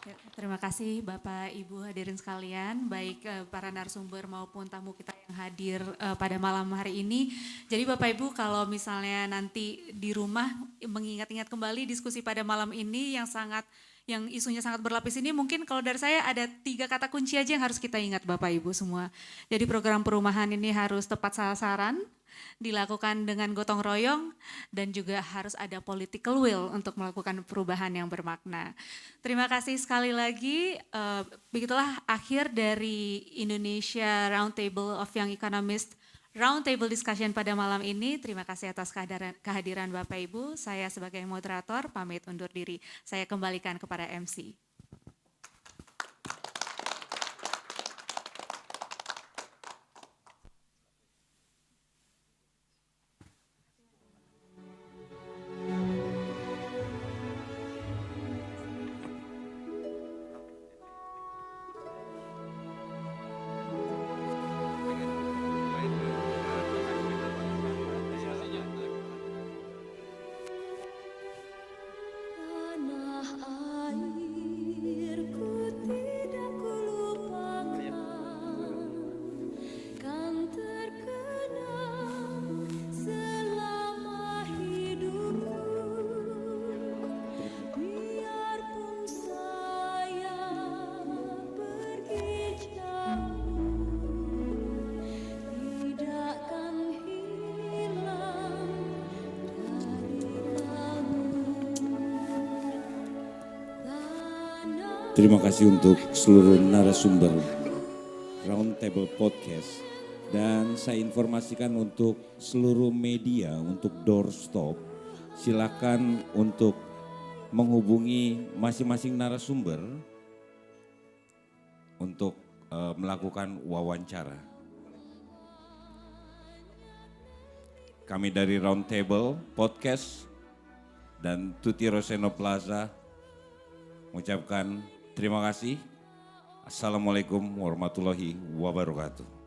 Ya, terima kasih Bapak Ibu hadirin sekalian, baik para narasumber maupun tamu kita yang hadir pada malam hari ini. Jadi Bapak Ibu kalau misalnya nanti di rumah mengingat-ingat kembali diskusi pada malam ini yang isunya sangat berlapis ini, mungkin kalau dari saya ada 3 kata kunci aja yang harus kita ingat Bapak Ibu semua. Jadi program perumahan ini harus tepat sasaran, dilakukan dengan gotong royong, dan juga harus ada political will untuk melakukan perubahan yang bermakna. Terima kasih sekali lagi. Begitulah akhir dari Indonesia Roundtable of Young Economists Roundtable Discussion pada malam ini. Terima kasih atas kehadiran Bapak Ibu. Saya sebagai moderator pamit undur diri. Saya kembalikan kepada MC. Terima kasih untuk seluruh narasumber Roundtable Podcast. Dan saya informasikan untuk seluruh media, untuk doorstop, silakan untuk menghubungi masing-masing narasumber untuk melakukan wawancara. Kami dari Roundtable Podcast dan Tuti Roseno Plaza mengucapkan terima kasih. Assalamualaikum warahmatullahi wabarakatuh.